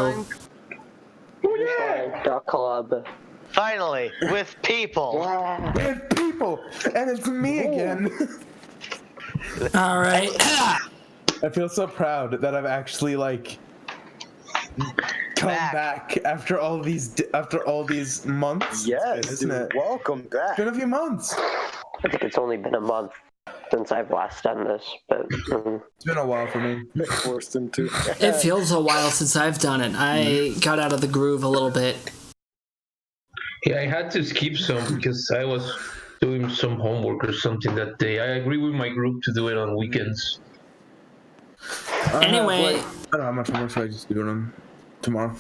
Oh yeah! The club. Finally, with people. We have people, and it's me again. All right. I feel so proud that I've actually come back after all these months. Yes, isn't it? Welcome back. It's been a few months. I think it's only been a month since I've last done this, but It's been a while for me. Forced him to. It feels a while since I've done it. I got out of the groove a little bit. Yeah, I had to skip some because I was doing some homework or something that day. I agree with my group to do it on weekends. Anyway. I don't know how much homework, so I just do it on tomorrow.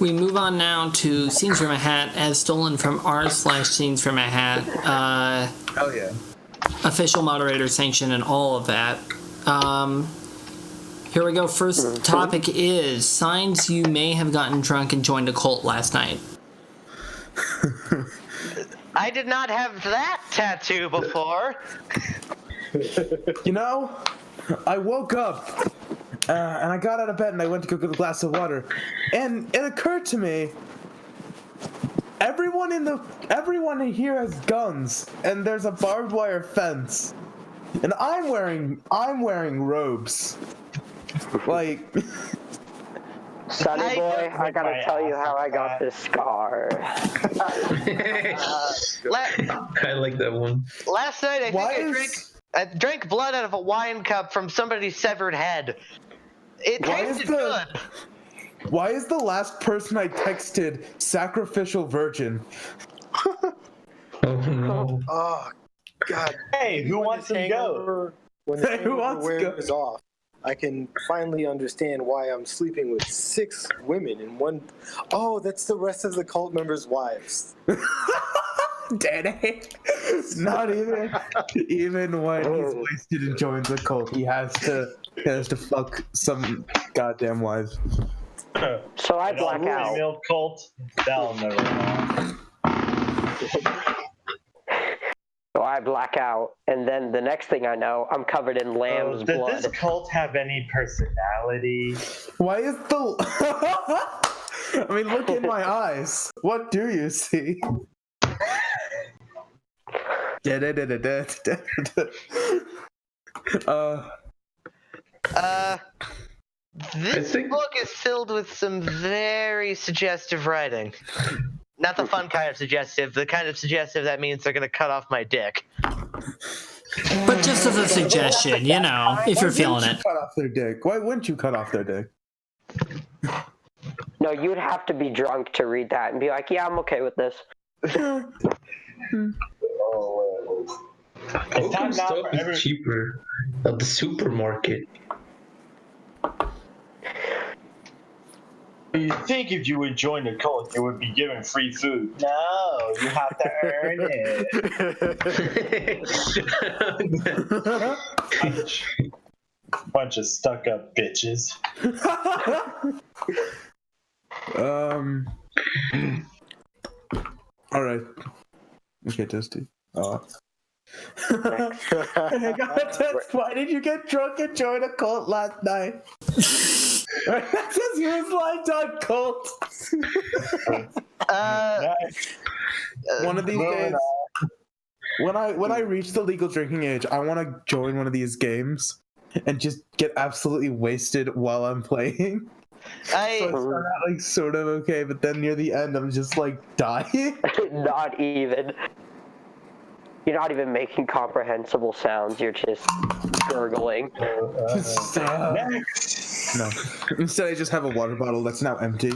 We move on now to Scenes from a Hat as stolen from r/Scenes from a Hat. Hell yeah. Official moderator sanction and all of that. Here we go. First topic is signs you may have gotten drunk and joined a cult last night. I did not have that tattoo before. You know, I woke up and I got out of bed and I went to go get a glass of water, and it occurred to me, everyone here has guns, and there's a barbed wire fence, and I'm wearing robes. Like, Sonny boy, I gotta tell you how I got this scar. I like that one. Last night, I drank blood out of a wine cup from somebody's severed head. It tasted good. Why is the last person I texted sacrificial virgin? Oh no. Oh, God. Hey, who wants to go? When the Who wants to go? wears off, I can finally understand why I'm sleeping with 6 women in one. Oh, that's the rest of the cult members' wives. Daddy. Not even when he's wasted and joins the cult, he has to fuck some goddamn wives. So I black out. Milk cult. That'll never know. So I black out, and then the next thing I know, I'm covered in lamb's blood. Does this cult have any personality? Why is the? I mean, look in my eyes. What do you see? This book is filled with some very suggestive writing. Not the fun kind of suggestive, the kind of suggestive that means they're gonna cut off my dick. But just as a suggestion, you know, if you're feeling it. Cut off their dick. Why wouldn't you cut off their dick? No, you would have to be drunk to read that and be like, yeah, I'm okay with this. How come stuff is cheaper at the supermarket? You think if you would join the cult, you would be given free food? No, you have to earn it. Bunch of stuck-up bitches. All right. Okay, Dusty. I got a text. Why did you get drunk and join a cult last night? Because he was liked on cult. One of these days, when I reach the legal drinking age, I want to join one of these games and just get absolutely wasted while I'm playing. So I start out sort of okay, but then near the end, I'm just dying. Not even. You're not even making comprehensible sounds. You're just gurgling. No. Instead, I just have a water bottle that's now empty.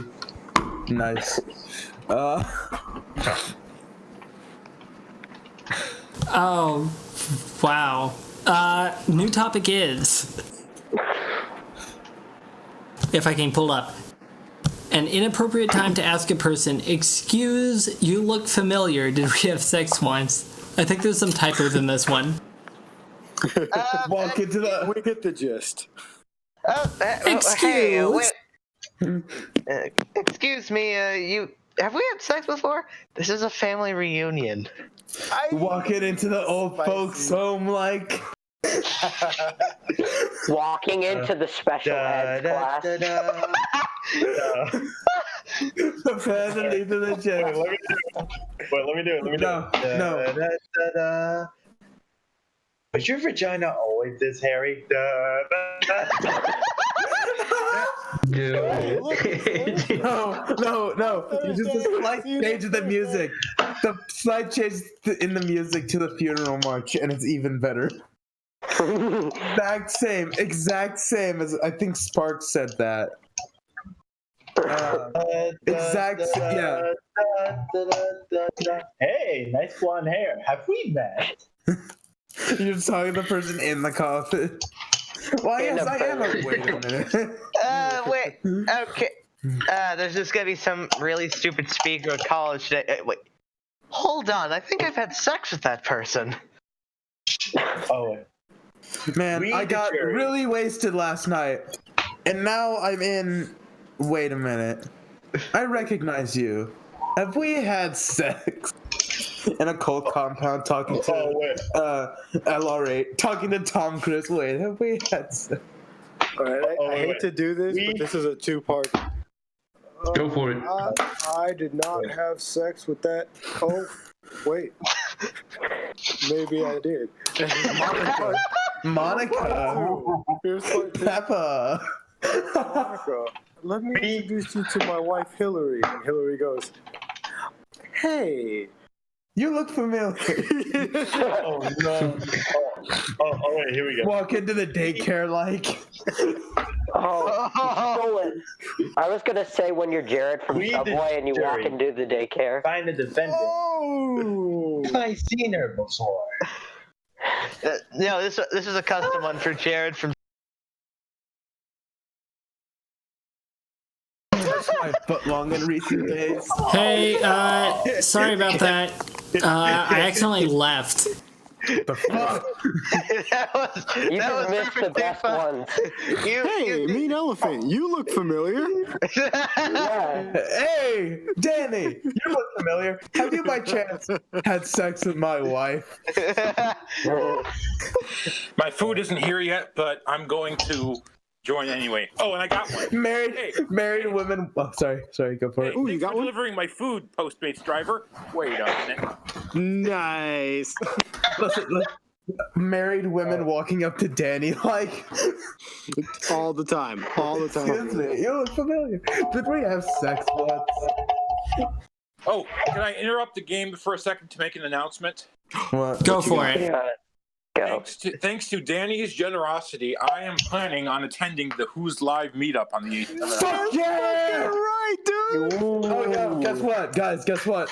Nice. Oh, wow. New topic is, if I can pull up, an inappropriate time to ask a person, excuse, you look familiar, did we have sex once? I think there's some typos in this one. Walk into the... We get the gist. Excuse. Excuse me, have we had sex before? This is a family reunion. Walking into the old folks' home Walking into the special ed class. Prepare to leave to the gym. Let me do it. No. Was your vagina always this hairy? Dude. No. You just a slight change in the music. The slight change in the music to the funeral march, and it's even better. Exact same as I think Sparks said that. Yeah. Hey, nice blonde hair. Have we met? You're talking to the person in the coffin. Well, yes, I am. Wait a minute. Wait. Okay. There's just gonna be some really stupid speaker at college today. Wait. Hold on. I think I've had sex with that person. Oh, man, I got really wasted last night, and now I'm in. Wait a minute. I recognize you. Have we had sex? In a cold compound talking to LR8, talking to Tom Cruise. Wait, have we had sex? All right, I hate to do this, but this is a two-part. Go for it. I did not have sex with that. Oh, wait. Maybe I did. Monica. Here's part two. Peppa. Monica, let me introduce you to my wife, Hillary. And Hillary goes, hey. You look familiar. Oh no! Oh wait, here we go. Walk into the daycare like. Stolen. I was gonna say when you're Jared from Subway and you walk into the daycare. Find a defendant. Oh! I've seen her before. No, this is a custom one for Jared from. My foot long in recent days. Hey, sorry about that. I accidentally left. The fuck? You just missed the best ones. Hey, mean elephant, you look familiar. Yeah. Hey, Danny, you look familiar. Have you by chance had sex with my wife? My food isn't here yet, but I'm going to join anyway. Oh, and I got one. Married women. Oh, sorry, go for it. Ooh, you got one? Delivering my food, Postmates driver. Wait a minute. Nice. Listen, married women walking up to Danny like. All the time. Excuse me, you look familiar. Did we have sex once? Oh, can I interrupt the game for a second to make an announcement? What? Go for it. Yeah. Go. Thanks to Danny's generosity, I am planning on attending the Who's Live meetup on the 8th. Fuck yeah! You're right, dude. Oh yeah, guess what, guys? Guess what?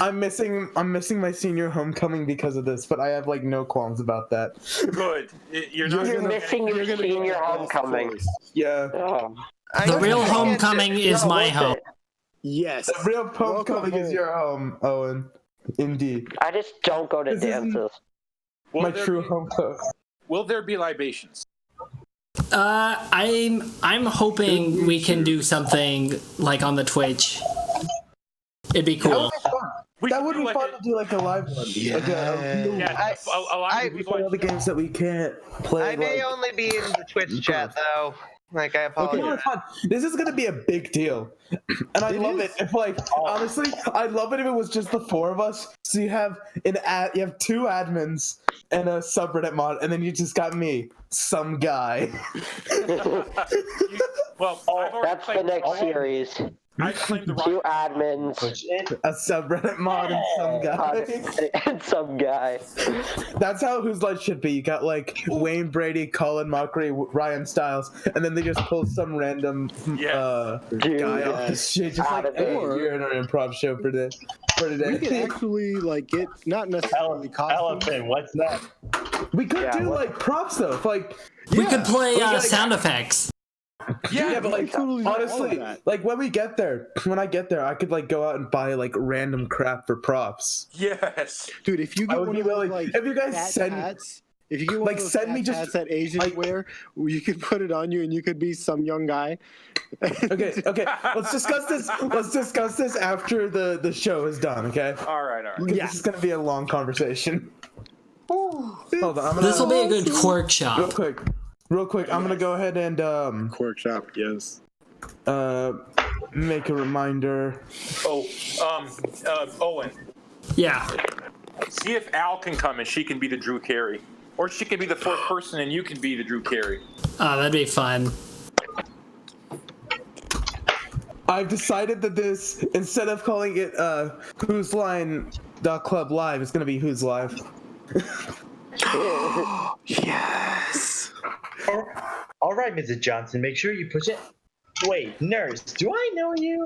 I'm missing my senior homecoming because of this, but I have like no qualms about that. Good. You're not You're missing your senior homecoming. Yeah. Oh. The real homecoming is my home. Yes. The real homecoming is your home, Owen. Indeed. I just don't go to This isn't- dances. My true homecoming. Will there be libations? I'm hoping we can do something like on the Twitch. It'd be cool. That would be fun to do like a live one. Yeah, a live We play all the games that we can't play. I may only be in the Twitch chat though. Like I apologize. Okay, fun. This is gonna be a big deal, and I love it. If honestly, I'd love it if it was just the four of us. So you have you have two admins and a subreddit mod, and then you just got me, some guy. Well, That's the next series. I claim the Two right. admins A subreddit mod and some guy. and some guy. That's how Who's Life should be. You got like Wayne Brady, Colin Mockery, Ryan Stiles, and then they just pull some random guy off the shit. Just like, hey, you're in our improv show for today. We could actually like get not necessarily Elephant, what's that? We could do like props though. Like We could play sound effects. yeah, but like totally honestly, like when I get there, I could like go out and buy like random crap for props. Yes. dude, if you I get would one be of those willing. like If you guys fat send hats, if you get one of those send me fat just hats that Asians like, wear, you can put it on you and you could be some young guy. okay. Let's discuss this after the show is done. Okay. All right. This is gonna be a long conversation. Hold on, This will be a good quirk shop. Real quick. I'm gonna go ahead and Quirk shop, yes. make a reminder. Owen. Yeah. See if Al can come and she can be the Drew Carey, or she can be the fourth person and you can be the Drew Carey. Oh, that'd be fun. I've decided that this, instead of calling it Who's Line Club Live, it's gonna be Who's Live. Yes. All right, Mrs. Johnson, make sure you push it. Wait, nurse, do I know you?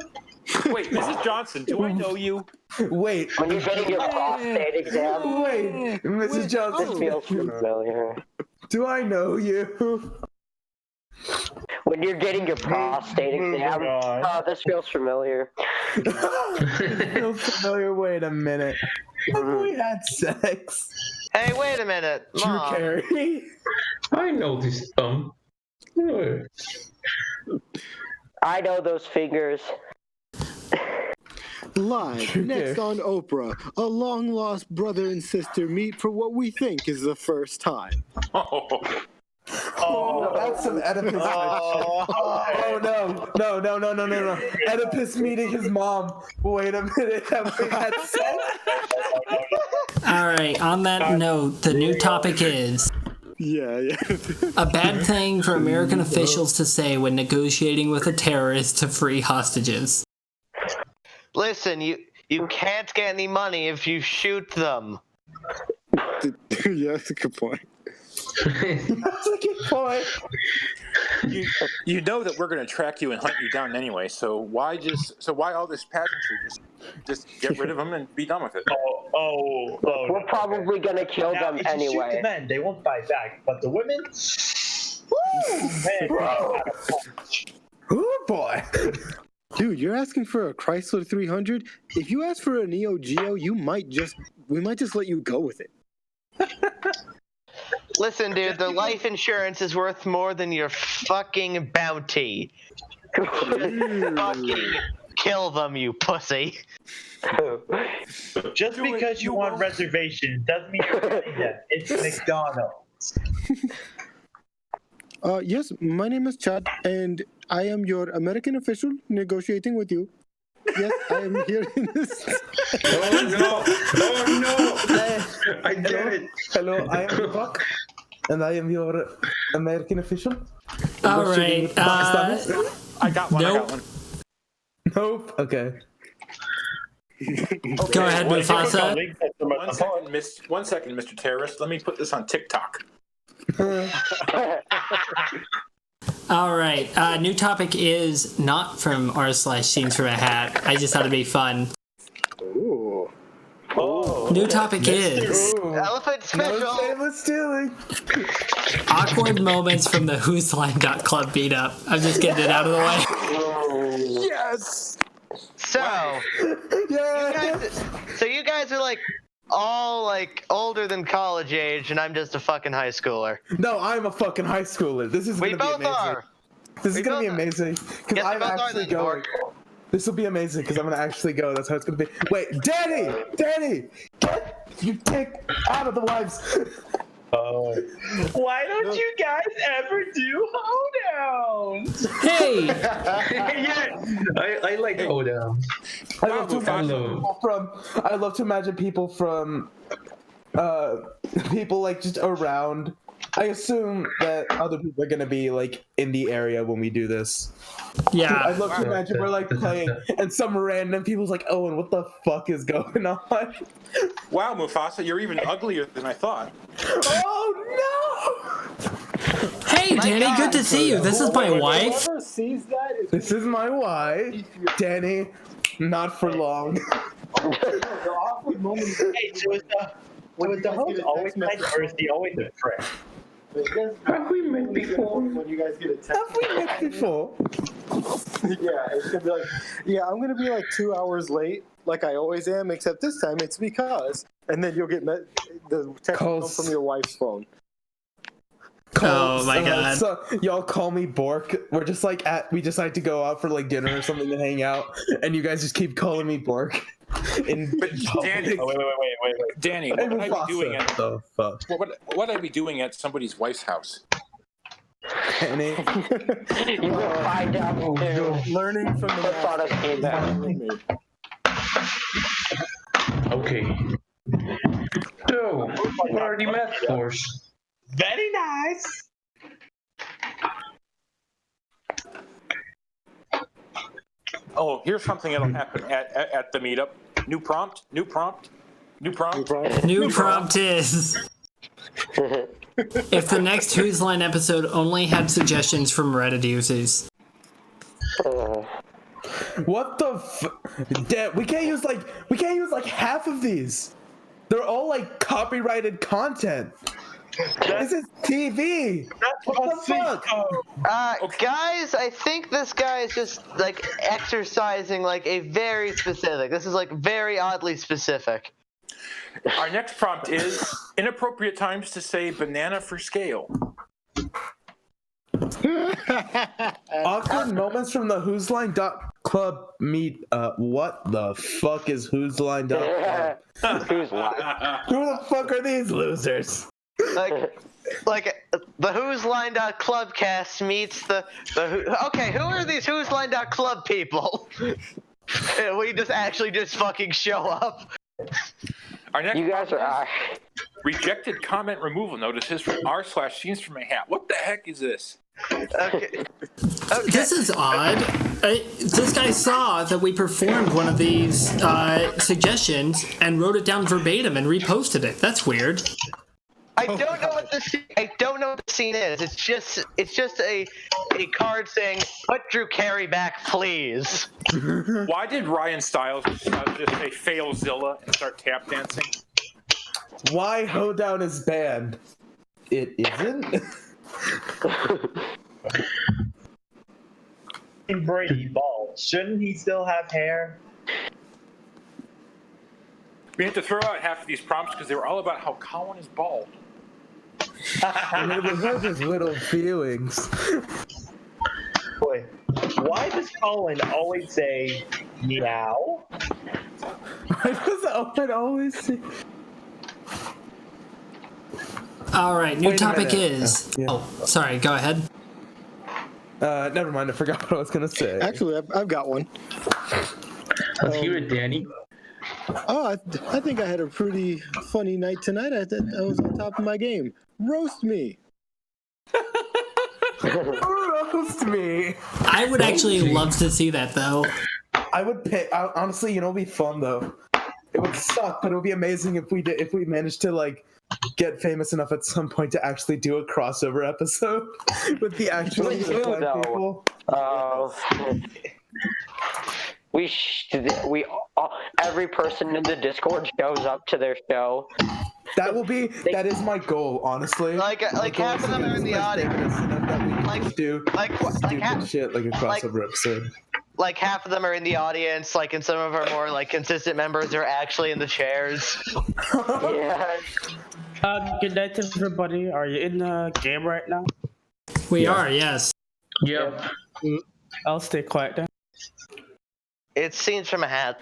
Wait, Mrs. Johnson, do I know you? Wait. When you're getting your prostate exam, Wait, Mrs. Johnson. this feels familiar. Do I know you? When you're getting your prostate exam, this feels familiar. Feels familiar. Wait a minute. Have we had sex? Hey, wait a minute, Drew Mom. Carey. I know this. I know those fingers. Live next on Oprah, a long-lost brother and sister meet for what we think is the first time. Oh, that's some Oedipus. Oh no. Oedipus meeting his mom. Wait a minute. Have we had sex? All right, on that note, the new topic is Yeah. a bad thing for American officials to say when negotiating with a terrorist to free hostages. Listen, you can't get any money if you shoot them. Yeah, that's a good point. That's a good point. You know that we're going to track you and hunt you down anyway. So why all this pageantry? Just get rid of them and be done with it. We're probably gonna kill them if anyway. You shoot the men, they won't fight back, but the women. Oh boy. Dude, you're asking for a Chrysler 300? If you ask for a Neo Geo, we might just let you go with it. Listen, dude, the life insurance is worth more than your fucking bounty. Fucking kill them, you pussy. Just because you want reservations doesn't mean you're getting them. It's McDonald's. Yes, my name is Chad, and I am your American official negotiating with you. Yes, I am here in this. Oh no! I did it. Hello, I am Buck, and I am your American official. All right. I got one. Nope. Okay. Go ahead, Mufasa. 1 second, Mr. Terrorist. Let me put this on TikTok. All right. New topic is not from r/scenes from a hat. I just thought it'd be fun. Ooh. New topic is Elephant special. No shameless stealing. awkward moments from the Who's Line Club beat up. I'm just getting it out of the way. Yes. So, Yeah. you guys are all older than college age, and I'm just a fucking high schooler. No, I'm a fucking high schooler. This is We gonna be both amazing. are. This is gonna be both are. amazing because Yes, we I'm both are actually then, going. This will be amazing because I'm gonna actually go. That's how it's gonna be. Wait, Danny, get your dick out of the wives. Why don't you guys ever do hoedowns? Hey, I like hoedown. I love to imagine people from people just around. I assume that other people are gonna be in the area when we do this. yeah. I'd love to imagine we're playing and some random people's Owen, what the fuck is going on? Wow, Mufasa, you're even uglier than I thought. Oh Hey, Danny, good to see you. This is my wife. Whoever sees that is no! This is my wife, Danny. Not for long. the awkward moment. Hey, so is the host always nice, or is he always a prick? Have we met before? When you guys get a text. Have we met before? Yeah, it's gonna be yeah, I'm gonna be 2 hours late, like I always am, except this time it's because, and then you'll get the text will come from your wife's phone. Oh my god. So y'all call me Bork. We're just like we decide to go out for like dinner or something to hang out, and you guys just keep calling me Bork. But Danny, wait. Danny, what would I be doing at the fuck? what would I be doing at somebody's wife's house? Danny. You will find out too. Learning from the Persona came out. Okay. So, what are the math scores? Very nice. Oh, here's something that'll happen at the meetup. New prompt. New prompt is if the next Who's Line episode only had suggestions from Reddit users. What the Dad, we can't use like half of these. They're all like copyrighted content. This is TV. What the fuck? Guys, I think this guy is just like exercising like a very specific. This is like very oddly specific. Our next prompt is inappropriate times to say banana for scale. Awkward moments from the Who's Line Club meet. What the fuck is Who's Line Club? Who's Line? Who the fuck are these losers? Like the Who's Line Club cast meets the okay, who are these Who's Line Club people? We just fucking show up. Our next You guys are rejected comment removal notices from r/scenes from a hat. What the heck is this? Okay. This is odd. This guy saw that we performed one of these suggestions and wrote it down verbatim and reposted it. That's weird. I don't know what the scene is. It's just a card saying "Put Drew Carey back, please." Why did Ryan Stiles just say "Failzilla" and start tap dancing? Why Hoedown is banned? It isn't. Brady bald. Shouldn't he still have hair? We had to throw out half of these prompts because they were all about how Colin is bald. And it was hurt his little feelings. Wait, why does Colin always say meow? Why does Owen always say... All right, new Wait a topic minute. is. Yeah. Oh, sorry. Go ahead. Never mind. I forgot what I was gonna say. Actually, I've got one. Let's hear it, Danny. Oh, I think I had a pretty funny night tonight. I was on top of my game. Roast me. Roast me. I would actually love to see that though. I would pay. Honestly, you know, it'd be fun though. It would suck, but it would be amazing if we managed to like get famous enough at some point to actually do a crossover episode with the actual people. Every person in the Discord shows up to their show. That is my goal, honestly. Like half of them are in the audience. Do stupid shit like a crossover episode. Like half of them are in the audience. Like, and some of our more like consistent members are actually in the chairs. Yeah. Good night, everybody. Are you in the game right now? We are, yes. Yep. I'll stay quiet then. It's scenes from a hat.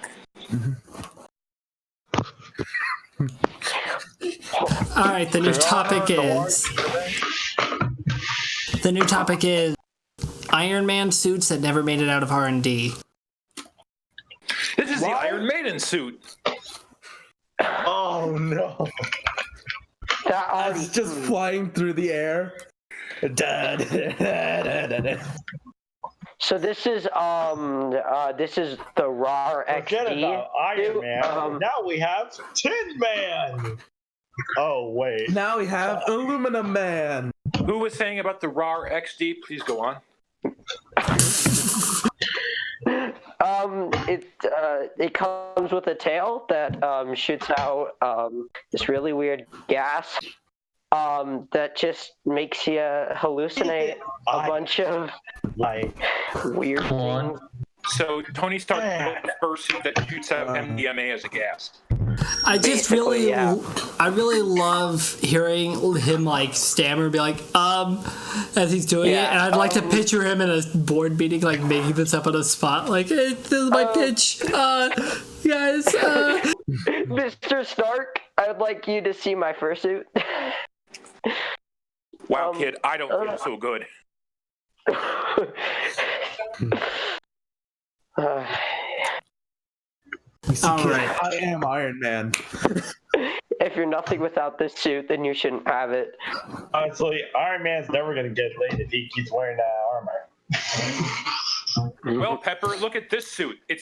All right, the new topic is Iron Man suits that never made it out of R&D. This is the Iron Maiden suit. Oh no. It's just flying through the air. So this is the RAR XD. Forget about Iron Man. Now we have Tin Man. Oh wait. Now we have Aluminum Man. Who was saying about the RAR XD? Please go on. It comes with a tail that shoots out this really weird gas that just makes you hallucinate a bunch of weird things. So Tony Stark built the first suit that shoots out MDMA as a gas. I just Basically, yeah. I really love hearing him like stammer and be like, as he's doing it, and I'd like to picture him in a board meeting, like making this up on a spot, like, hey, this is my pitch, guys. Mr. Stark, I would like you to see my fursuit. Wow, kid, I don't feel so good. All right. I am Iron Man. If you're nothing without this suit, then you shouldn't have it. Honestly, Iron Man's never gonna get laid if he keeps wearing that armor. Well, Pepper, look at this suit. I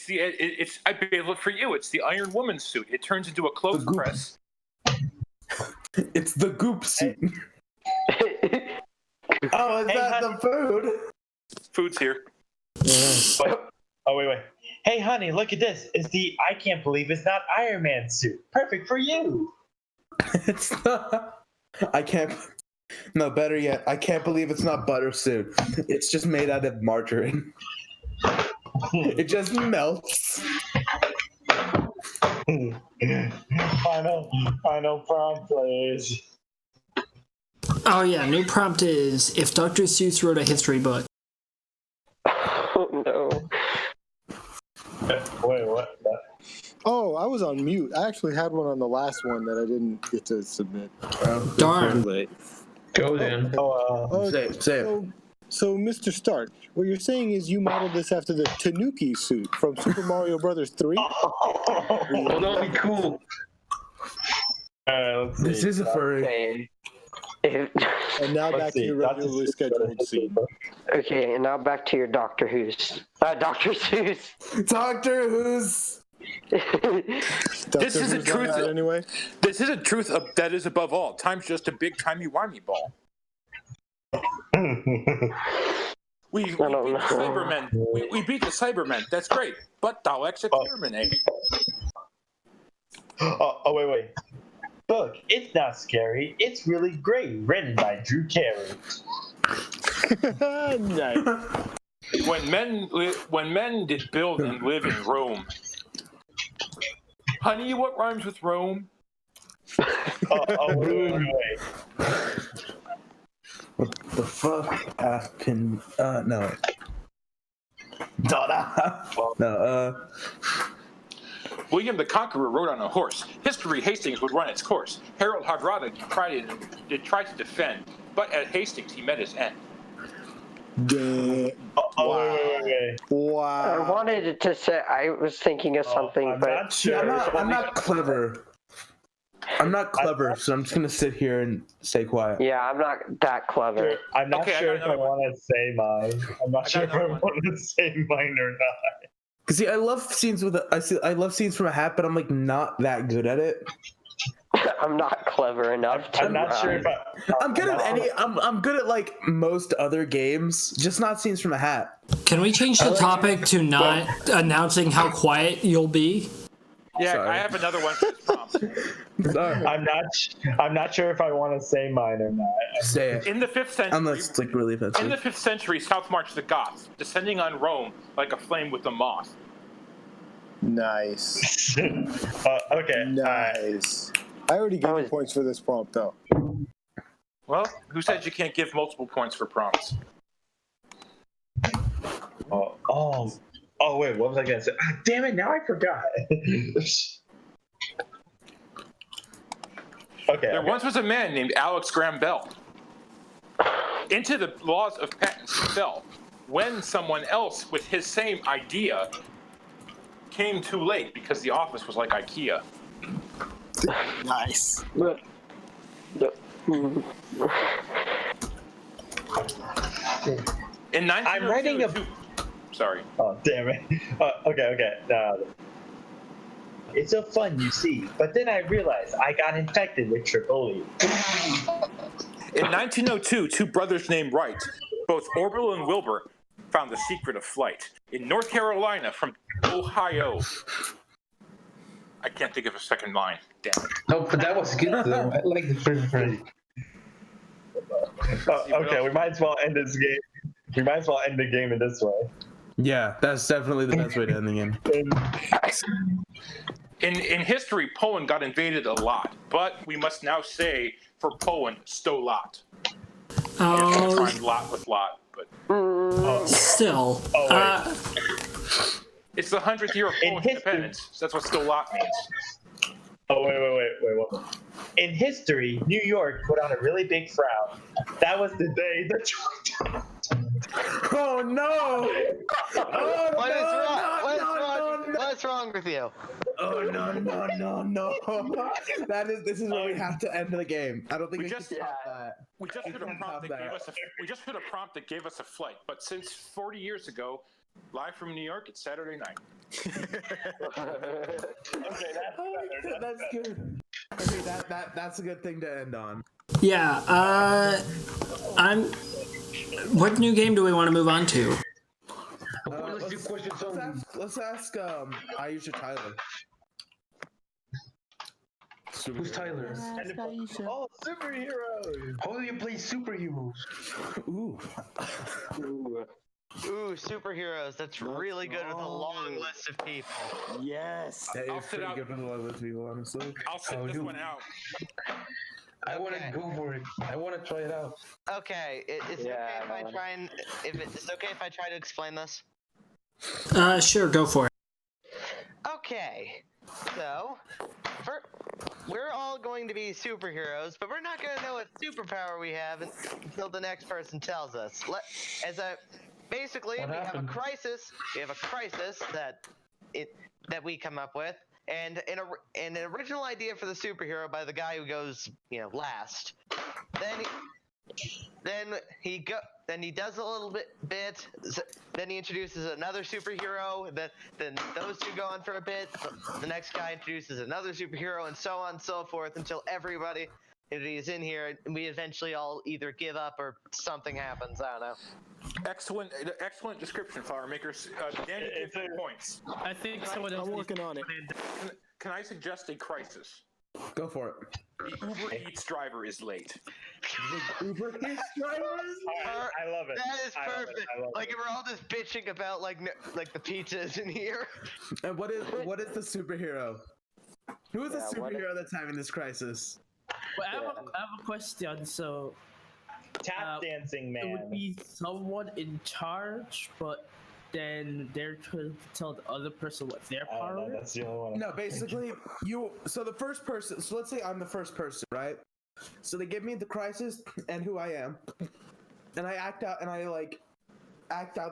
made it for you. It's the Iron Woman suit. It turns into a clothes press. It's the goop suit. Oh, is that the food? Food's here. Oh, wait. Hey, honey, look at this. It's the I can't believe it's not Iron Man suit. Perfect for you. It's not. I can't. No, better yet, I can't believe it's not butter suit. It's just made out of margarine. It just melts. Final prompt, please. Oh yeah, new prompt is if Dr. Seuss wrote a history book. Oh no. Wait, what? Oh, I was on mute. I actually had one on the last one that I didn't get to submit. Darn. Go then. Say it. So, Mr. Stark, what you're saying is you modeled this after the Tanuki suit from Super Mario Brothers 3? Oh, that'll be cool. Let's see. This is a furry. Okay. And now back to your regularly scheduled scene. Okay, and now back to your Doctor Who's. Dr. Seuss. Doctor Who's. This is a truth. Anyway. This is a truth that is above all. Time's just a big timey-wimey ball. We beat the Cybermen. We beat the Cybermen. That's great. But Daleks exterminate. Oh, wait. Look, it's not scary. It's really great. Written by Drew Carey. Nice. When men did build and live in Rome. Honey, what rhymes with Rome? Wait. What the fuck happened? No. No, William the Conqueror rode on a horse. History Hastings would run its course. Harold Hardrada tried to defend, but at Hastings he met his end. Wait. Wow. I wanted to say, I was thinking of something, I'm but not sure. I'm not clever. I'm not clever, so I'm just gonna sit here and stay quiet. yeah, I'm not that clever. I'm not Okay, sure if I want to say mine. I'm not sure if I want to say mine or not. Cause see, I love scenes I love scenes from a hat, but I'm like not that good at it. I'm not clever enough to I'm not sure if I'm good at I'm good at like most other games, just not scenes from a hat. Can we change the topic to not announcing how quiet you'll be? Yeah, Sorry. I have another one for this prompt. Sorry. I'm not sure if I want to say mine or not. Say it. In the 5th century, Unless it's like really offensive. in the 5th century, south marched the Goths, descending on Rome like a flame with a moth. Nice. Okay. Nice. I already gave you points for this prompt, though. Well, who said you can't give multiple points for prompts? Oh, wait, what was I gonna say? Damn it! Now I forgot. There once was a man named Alex Graham Bell. Into the laws of patents he fell when someone else with his same idea came too late because the office was like IKEA. Nice. In 1902, I'm writing Sorry. Oh, damn it. Okay. It's so fun, you see. But then I realized I got infected with Tripoli. In 1902, two brothers named Wright, both Orville and Wilbur, found the secret of flight. In North Carolina from Ohio. I can't think of a second line. Damn it. No, but that was good though. I like the first phrase. Okay, we might as well end this game. We might as well end the game in this way. Yeah, that's definitely the best way to end the game. In history, Poland got invaded a lot, but we must now say for Poland, sto lat. Oh, Trying lot with lot, but still. it's the 100th year of Polish independence. So that's what sto lat means. Oh, wait. What? In history, New York put on a really big frown. That was the day that. Oh no! Oh, What's wrong with you? Oh no! This is where we have to end the game. I don't think we just can stop that. We just hit a prompt that gave us a flight, but since 40 years ago, live from New York, it's Saturday night. Okay, That's good. Okay, that's a good thing to end on. Yeah. What new game do we want to move on to? Let's ask Aisha Tyler. Who's Tyler? Oh, superheroes! How do you play superheroes? Ooh. Ooh, superheroes. That's really good with a long list of people. Yes. Yeah, it's pretty good with a lot of people, honestly. I'll sit this one out. I want to go for it. I want to try it out. Okay, is it okay if I try and it's okay if I try to explain this? Sure, go for it. Okay, so we're all going to be superheroes, but we're not going to know what superpower we have until the next person tells us. Basically, we have a crisis. We have a crisis that we come up with, and an original idea for the superhero by the guy who goes, last. Then he does a little bit. Then he introduces another superhero. Then those two go on for a bit. The next guy introduces another superhero, and so on and so forth until everybody is in here, and we eventually all either give up or something happens. I don't know. Excellent description, Flower Makers. Danny gives you points. I think someone else. I'm working on it. Can I suggest a crisis? Go for it. The Uber Eats driver is late. Uber Eats drivers? I love it. That is perfect. I love it. We're all just bitching about like the pizzas in here. And what is the superhero? Who is the superhero that's having this crisis? Well, I have a question. So, Tap dancing man. it would be someone in charge, but then they're trying to tell the other person what their power is. That's the only one. No, basically, the first person, so let's say I'm the first person, right? So they give me the crisis and who I am, and I act out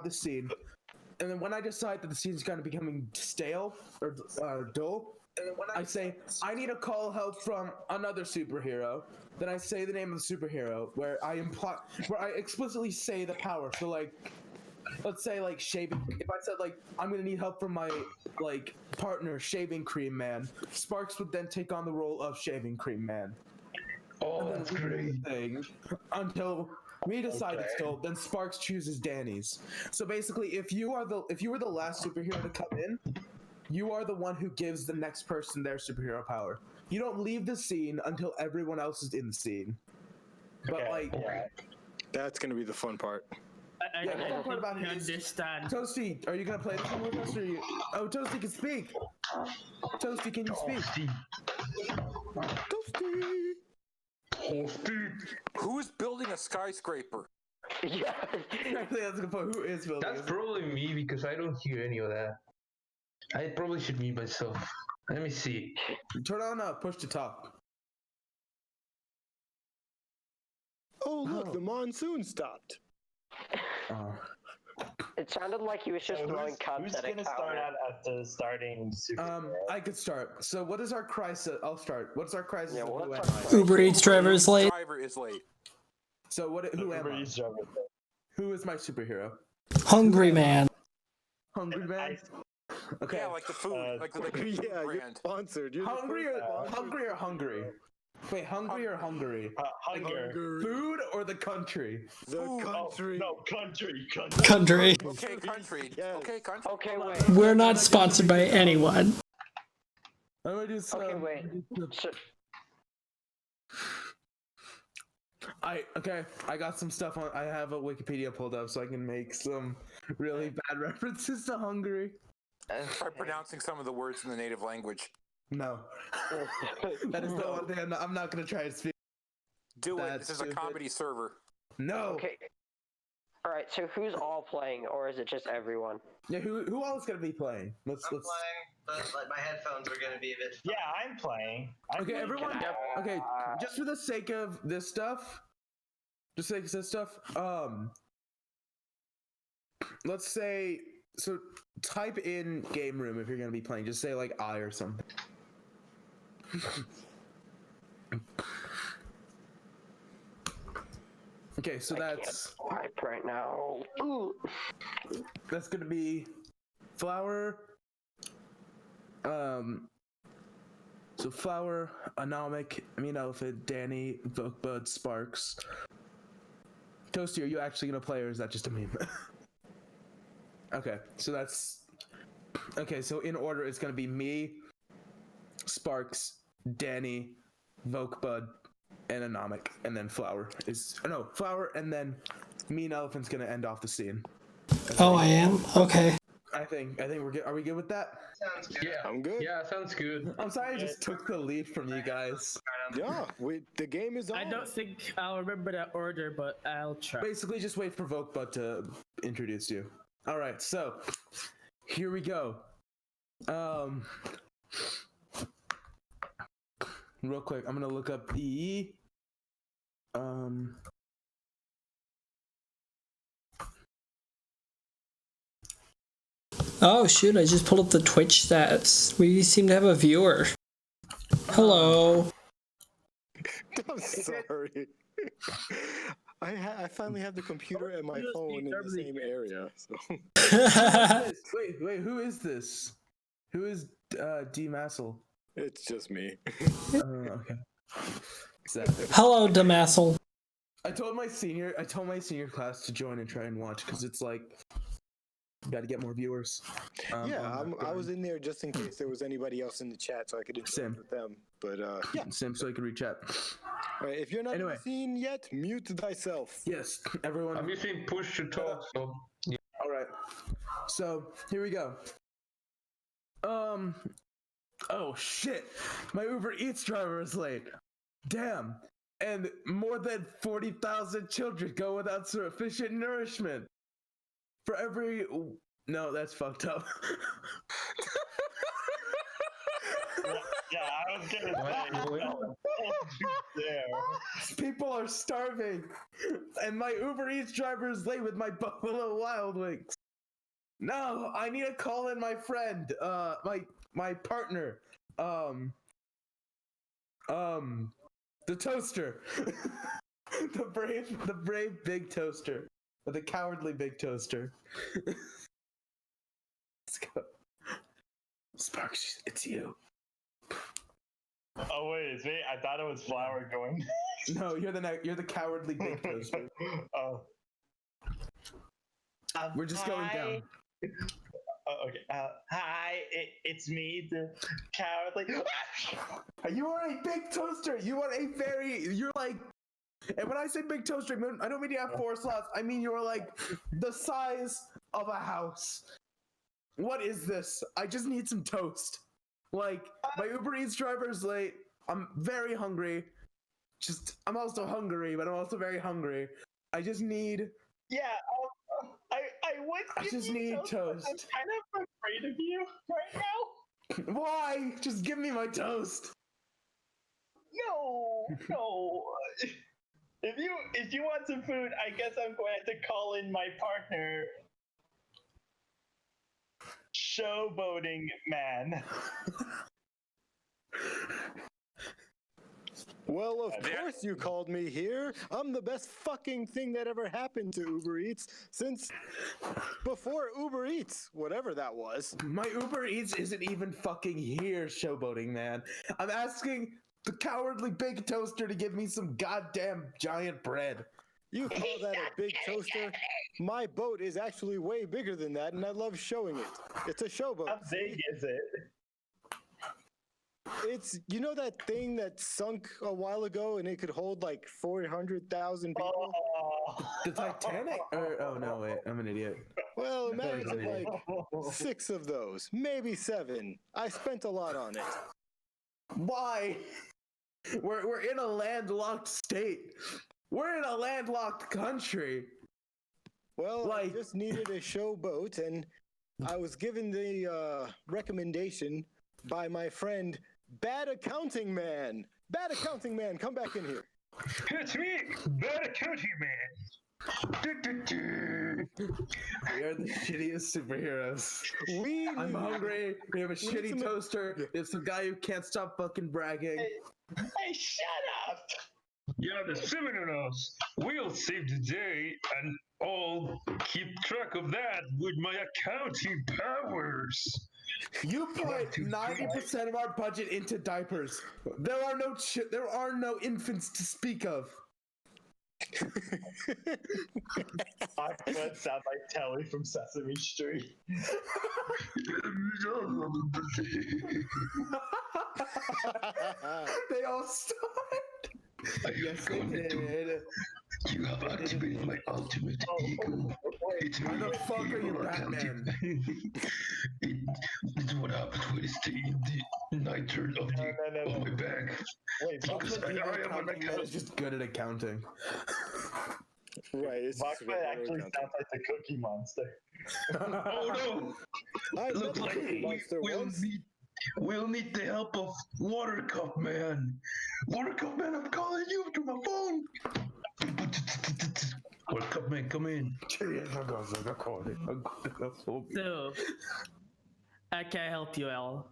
the scene. And then when I decide that the scene is kind of becoming stale or dull, I say, I need to call help from another superhero. Then I say the name of the superhero, where I explicitly say the power. So let's say shaving. If I said I'm gonna need help from my partner, Shaving Cream Man, Sparks would then take on the role of Shaving Cream Man. Oh, that's great. Until we decide it's told, then Sparks chooses Danny's. So basically, if you were the last superhero to come in, you are the one who gives the next person their superhero power. You don't leave the scene until everyone else is in the scene. But that's gonna be the fun part. I understand. Toasty, are you gonna play this one with us, or you? Oh, Toasty can speak. Toasty, can you speak? Toasty. Who's building a skyscraper? Yeah. Actually, that's a good point. Who is building? That's probably me because I don't hear any of that. I probably should mute myself. Let me see. Turn on push to talk. Oh, look, the monsoon stopped. Oh. It sounded like he was just throwing cups Who's at a gonna start counter. out at the starting superhero? I could start. So, what is our crisis? I'll start. What's our crisis? Yeah, of who what's am our I? Uber Eats driver is late. Driver is late. So, who am I? Uber Who is my superhero? Hungry man. Hungry man. Okay. Yeah, like the food, like the food Yeah, you're brand. sponsored. You're Hungry or hungry? Wait, hungry or hungry? Hunger. Food or the country? The country. No, country. Country. Okay, country. Yes. Okay, country. Okay, wait. We're not sponsored by anyone. I'm gonna do some. Okay, wait. So, I got some stuff on. I have a Wikipedia pulled up so I can make some really bad references to Hungary. Try pronouncing some of the words in the native language. No. That is the one thing I'm not going to try to speak. Do it. That's This is a stupid. comedy server. No. Okay. All right. So who's all playing, or is it just everyone? Yeah, who all is going to be playing? Let's. playing, but like my headphones are gonna be a bit. Yeah, I'm playing. Okay, everyone. Okay, just for the sake of this stuff, let's say, so type in game room if you're gonna be playing. Just say like I or something. Okay, so that's Type right now. Ooh. that's gonna be Flower. So Flower, Anomic, Mean Elephant, Danny, Bud, Sparks. Toasty, are you actually gonna play or is that just a meme? Okay, so that's okay. So in order, it's gonna be me, Sparks, Danny, Bud, and Anomic, and then Flower is Flower, and then Mean Elephant's gonna end off the scene. Oh, I am? Okay. I think we're good. Are we good with that? Sounds good. Yeah, I'm good. Yeah, sounds good. I'm sorry, I just took the lead from you guys. Yeah, the game is on. I don't think I'll remember that order, but I'll try. Basically, just wait for Bud to introduce you. All right, so here we go. Real quick, I'm gonna look up the Oh, shoot, I just pulled up the Twitch stats. We seem to have a viewer. Hello. I'm sorry. I finally have the computer and my phone in the same area. So. Wait, who is this? Who is D Massel? It's just me. Okay. Hello, Damassel. I told my senior class to join and try and watch because it's like got to get more viewers. I was in there just in case there was anybody else in the chat, so I could interact with them. But yeah, Sim, so I could reach out. All right, if you're not in the scene yet, mute thyself. Yes, everyone. I'm using push to talk, so yeah. All right. So here we go. Oh shit! My Uber Eats driver is late. Damn. And more than 40,000 children go without sufficient nourishment. For every... No, that's fucked up. Yeah, I was gonna say. People are starving. And my Uber Eats driver is late with my Buffalo Wild Wings. No, I need to call in my friend. My partner. The toaster. the brave big toaster. Or the cowardly big toaster. Let's go. Sparks, it's you. Oh wait, it's me. I thought it was Flower going. No, you're the cowardly big toaster. Oh. We're just going down. Okay. Hi, it's me, the cowardly. You are a big toaster. You are you're like, and when I say big toaster, I don't mean you have 4 slots. I mean you're like the size of a house. What is this? I just need some toast. Like, my Uber Eats driver is late. I'm very hungry. I'm also hungry, but I'm also very hungry. I just need... Yeah, I just need toast. I'm kind of afraid of you right now. Why? Just give me my toast. No. If you want some food, I guess I'm going to call in my partner, Showboating Man. Well, of course you called me here. I'm the best fucking thing that ever happened to Uber Eats since before Uber Eats, whatever that was. My Uber Eats isn't even fucking here, Showboating Man. I'm asking the cowardly big toaster to give me some goddamn giant bread. You call that a big toaster? My boat is actually way bigger than that, and I love showing it. It's a showboat. How big is it? It's, you know that thing that sunk a while ago and it could hold like 400,000 people? The Titanic? Oh no, wait, I'm an idiot. Well, imagine like 6 of those, maybe 7. I spent a lot on it. Why? We're in a landlocked state. We're in a landlocked country. Well, I just needed a showboat, and I was given the recommendation by my friend, Bad Accounting Man. Bad Accounting Man, come back in here. It's me, Bad Accounting Man. We are the shittiest superheroes. I'm hungry. We have a shitty toaster. There's some guy who can't stop fucking bragging. Hey, shut up! Yeah, the seven of us. We'll save the day, and I'll keep track of that with my accounting powers. You put 90% of our budget into diapers. There are no infants to speak of. My foot sounds like Telly from Sesame Street. They all stopped. Yes, they did. You have activated my ultimate ego. It's Why the fuck are you Batman? It's what happens when I stay in the nitro of my bag. Wait, Batman is just good at accounting. Right. Buckman actually sounds like the Cookie Monster. Oh no! I Looks like we'll need the help of Watercup Man. Watercup Man, I'm calling you to my phone. Watercup Man, come in. So, I can't help you, Al.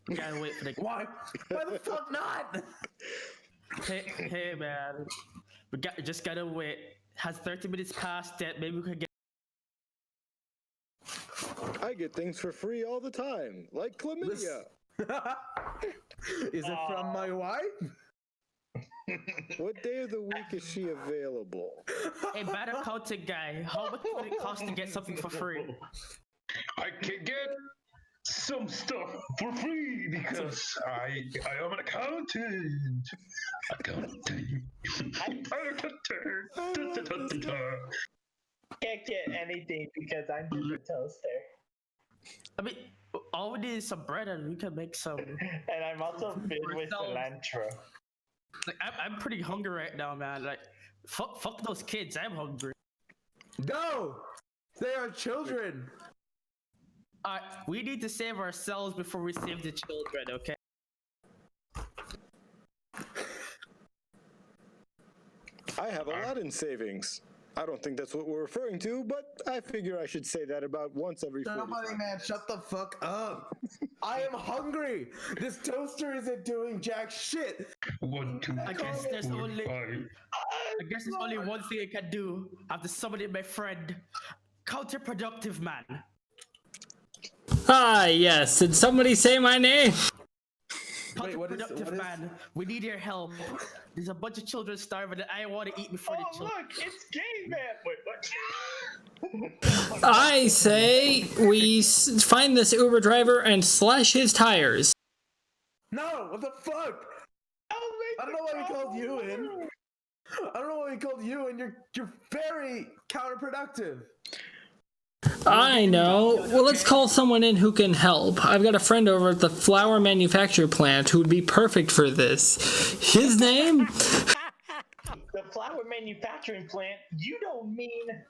You gotta wait for the. Why? Why the fuck not? Hey, man. Just gotta wait. Has 30 minutes passed yet? Maybe we could get. I get things for free all the time, like chlamydia. Is it from my wife? What day of the week is she available? Hey, bad accounting guy, how much would it cost to get something for free? I can get some stuff for free because I am an accountant. Can't get anything because I'm just a toaster. I mean, all we need is some bread and we can make some. And I'm also filled with cilantro. Like, I'm pretty hungry right now, man. Like, fuck those kids. I'm hungry. No! They are children! We need to save ourselves before we save the children, okay? I have a lot in savings. I don't think that's what we're referring to, but I figure I should say that about once every 4 Somebody, man, shut the fuck up. I am hungry. This toaster isn't doing jack shit. 1, 2, I guess there's only one thing I can do after summoning my friend. Counterproductive man. Ah, yes. Did somebody say my name? Wait, what Counterproductive man. We need your help. There's a bunch of children starving that I want to eat before the children. Look, it's Game Man. Wait, what? I say we find this Uber driver and slash his tires. No, what the fuck? I don't know why we called you in. I don't know why we called you in. You're very counterproductive. I know. Well, let's call someone in who can help. I've got a friend over at the flower manufacture plant who would be perfect for this. His name? The flower manufacturing plant? You don't mean...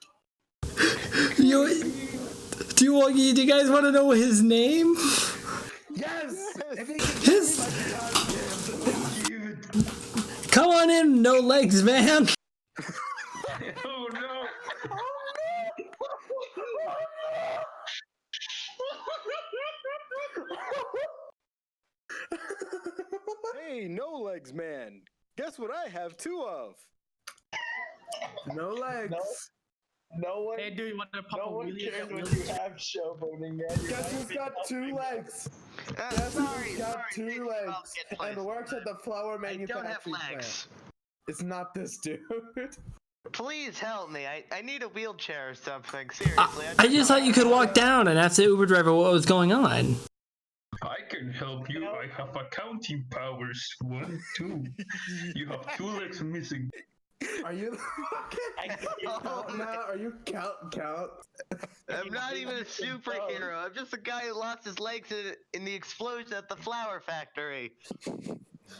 Do you guys want to know his name? Yes! Come on in, no legs, man. Oh no! Hey, no legs man. Guess what I have 2 of? No legs. No one. Hey, dude, you want to pop No a one wheelie? cares when you have showboating, man. Guess who's got 2 legs? Guess who's got 2 legs and works at the flower manufacturing I don't have legs. plant? It's not this dude. Please help me. I need a wheelchair or something. Seriously. I just thought you could walk down and ask the Uber driver what was going on. I can help you. I have accounting powers. 1, 2. You have 2 legs missing. Are you? Now, are you count? I'm not even a superhero. I'm just a guy who lost his legs in the explosion at the flower factory.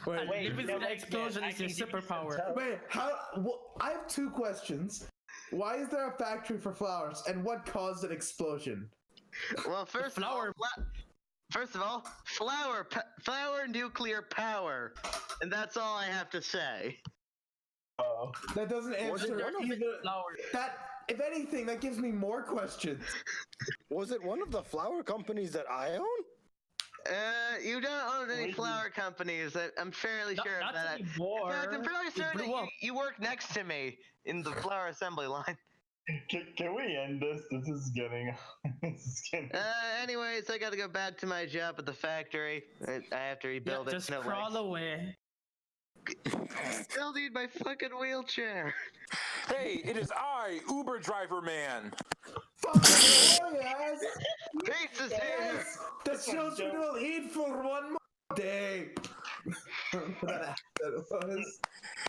Wait, Living through the explosion is your superpower. wait. How? Well, I have two questions. Why is there a factory for flowers, and what caused an explosion? Well, first of all, flower nuclear power, and that's all I have to say. That doesn't answer either. That, if anything, that gives me more questions. Was it one of the flower companies that I own? You don't own any flower companies. I'm fairly sure of that. Anymore. In fact, I'm fairly certain that you work next to me in the flower assembly line. Can we end this? This is getting. Anyways, I gotta go back to my job at the factory. I have to rebuild it. Just crawl away. Still need my fucking wheelchair. Hey, it is I, Uber driver man. Yes. Pizza's here. The children will eat for one more day.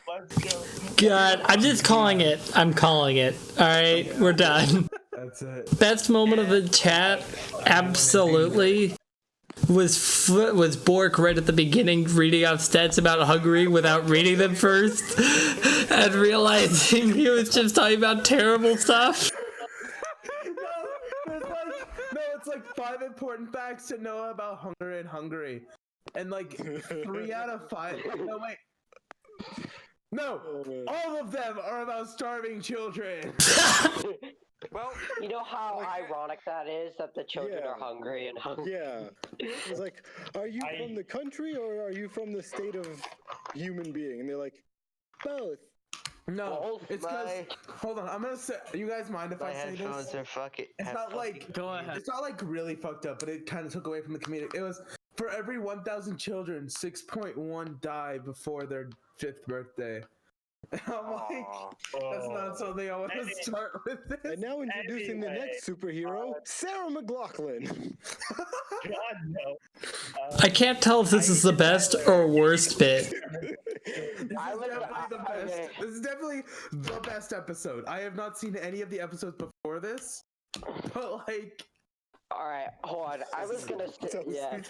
Let's go. God, I'm just calling it. I'm calling it. All right, we're done. That's it. Best moment of the chat, absolutely, was Bork right at the beginning reading out stats about Hungary without reading them first and realizing he was just talking about terrible stuff. It's like 5 important facts to know about Hungary, and like 3 out of 5. No, wait. No, all of them are about starving children. Well, You know how ironic that is that the children are hungry and hungry. Yeah. It's like, are you from the country or are you from the state of human being? And they're like, both. No, it's because. Hold on, I'm gonna say. You guys mind if I say this? Are fucking. It's not like. Go ahead. It's not like really fucked up, but it kind of took away from the comedic. It was for every 1,000 children, 6.1 die before their 5th birthday. I'm like, that's not something I want to start with this. And now introducing the next superhero, Sarah McLachlan. God no. I can't tell if this is the best or worst bit. This is definitely the best episode. I have not seen any of the episodes before this, but like. All right, hold on. I was gonna say, yeah.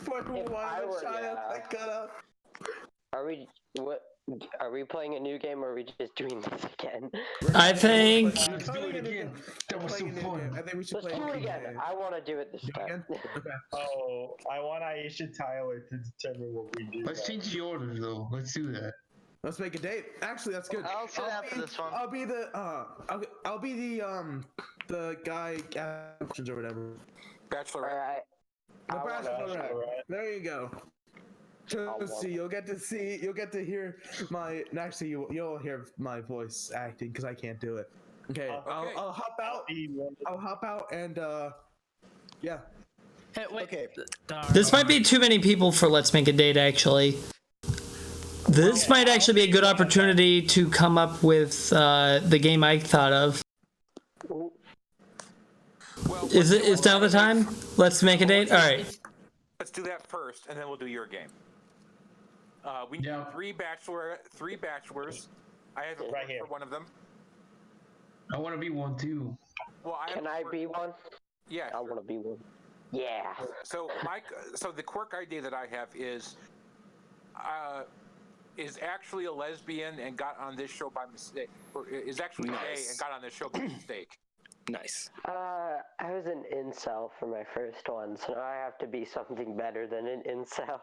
Are we playing a new game or are we just doing this again? I think. Let's do it again. That was so fun. I think we should Let's play do it again. I want to do it this time. Okay. Oh, I want Aisha Tyler to determine what we do. Let's change the order though. Let's do that. Let's make a date. Actually, that's good. I'll sit after this one. I'll be the the guy options or whatever. Bachelorette. The Bachelorette. There you go. You'll get to hear my. Actually, you'll hear my voice acting because I can't do it. Okay, I'll hop out. I'll hop out and yeah. Hey, wait. Okay. This might be too many people for Let's Make a Date, actually. This might actually be a good opportunity to come up with the game I thought of. Well, Is now the time? Let's make a date? All right. Let's do that first, and then we'll do your game. We need 3 bachelors. I have right here for one of them. I want to be one too. Well, Can I be one? Yeah. I want to be one. Yeah. So the quirk idea that I have is actually a lesbian and got on this show by mistake, or is actually gay and got on this show by mistake. Nice. I was an incel for my first one, so now I have to be something better than an incel.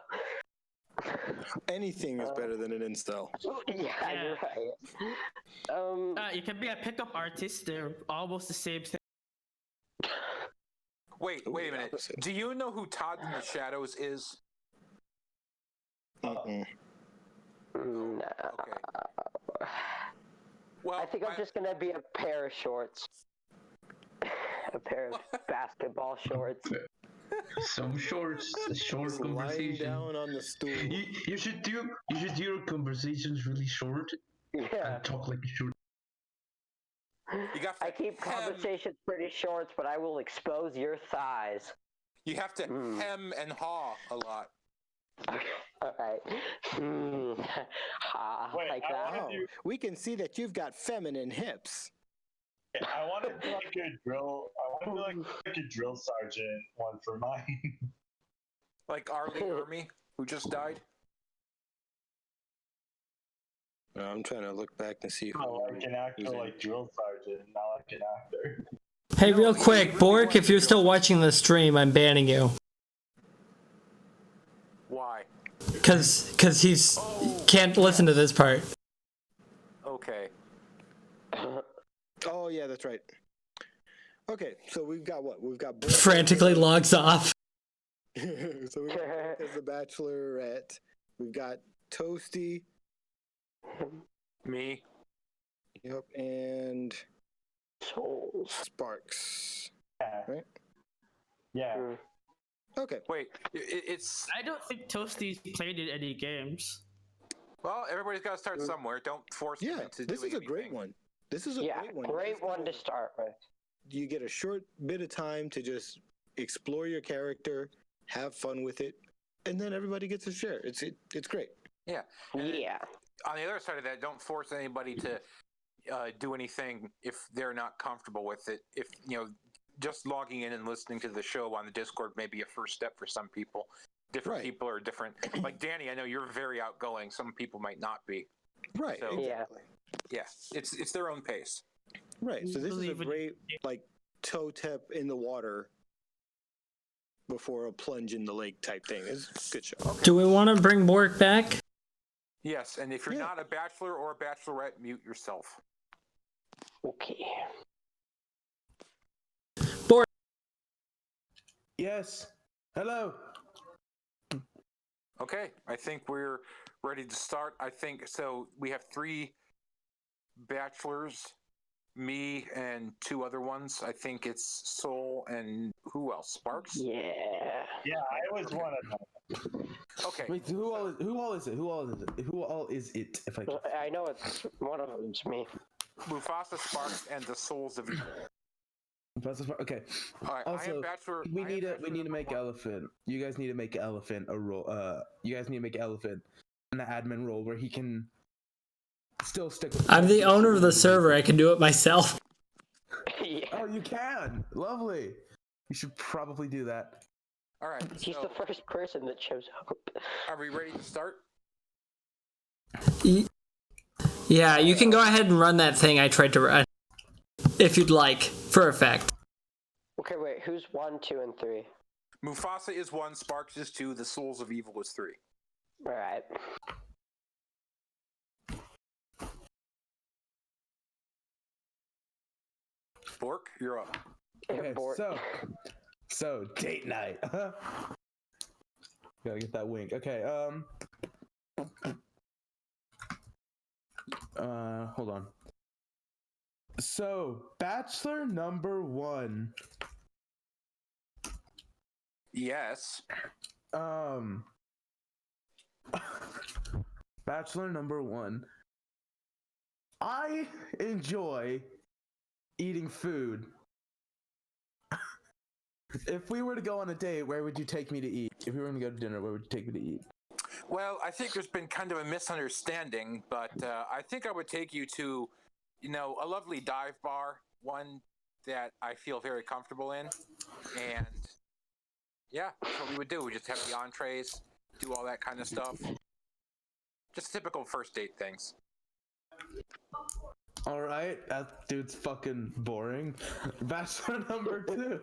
Anything is better than an incel. Yeah, you're right. You can be a pickup artist. They're almost the same thing. Wait a minute. Do you know who Todd in the Shadows is? No. Okay. Well, I think I'm just gonna be a pair of shorts. A pair of basketball shorts. Some shorts, a short Just lying conversation. down on the stool. You should do your conversations really short. Yeah. And talk like a short. You got I keep conversations pretty short, but I will expose your thighs. You have to hem and haw a lot. Alright. Wait, like I that. wanna Oh, we can see that you've got feminine hips. I want to do like a drill. I want to do like a drill sergeant one for mine. Like Arlie Ermy, who just died. I'm trying to look back and see. Oh, like an actor, like drill sergeant, not like an actor. Hey, No, real he quick, really Bork, was if you're a still drill watching the stream, I'm banning you. Why? Cause he's can't listen to this part. Okay. Oh yeah, that's right. Okay, so we've got what? We've got Bork Frantically logs off. so we got Bork as the Bachelorette. We've got Toasty. Me. Yep, and Souls. Sparks. Yeah. Right? Yeah. Okay. Wait, it's I don't think Toasty's played in any games. well. Everybody's got to start somewhere. Don't force them Yeah, into this doing is a great anything. one. This is a great one. Great one to start with. You get a short bit of time to just explore your character, have fun with it, and then everybody gets a share. It's great. Yeah. And then Yeah. on the other side of that, don't force anybody to do anything if they're not comfortable with it. If just logging in and listening to the show on the Discord may be a first step for some people. Different Right. people are different. Like Danny, I know you're very outgoing. Some people might not be. Right. So- Exactly. Yeah, it's their own pace. Right. So this is a Believe in- great like toe tip in the water before a plunge in the lake type thing. It's a good show. Do we want to bring Bork back? Yes, and if you're Yeah. not a bachelor or a bachelorette, mute yourself. Okay. Bork. Yes. Hello. Okay, I think we're ready to start. I think so. We have 3 bachelors, me and 2 other ones. I think it's Soul and who else? Sparks. Yeah. Yeah, I was one of them. Okay. Wait, who all is it? Who all is it? If I can... I know it's one of them's me. Mufasa, Sparks, and the Souls of Evil. Okay. All right. I Also, am bachelor. we I am need bachelor to number make 1. Elephant. You guys need to make Elephant a role. You guys need to make Elephant an admin role where he can still stick with. I'm the owner of the server. I can do it myself. Yeah. Oh, you can. Lovely. You should probably do that. All right. He's So, the first person that shows up. are we ready to start? Yeah, you can go ahead and run that thing I tried to run. If you'd like, for effect. Okay, wait. Who's 1, 2, and 3? Mufasa is 1, Sparks is 2, the Souls of Evil is 3. All right. Bork, you're up. Okay, Bork. so date night. Gotta get that wink. Okay, hold on. So, bachelor number 1. Yes. Bachelor number 1. I enjoy eating food. If we were to go on a date, where would you take me to eat? If we were going to go to dinner, where would you take me to eat? Well, I think there's been kind of a misunderstanding, but I think I would take you to, a lovely dive bar, one that I feel very comfortable in. And yeah, that's what we would do. We just have the entrees, do all that kind of stuff. Just typical first date things. All right, that dude's fucking boring. Bachelor number 2.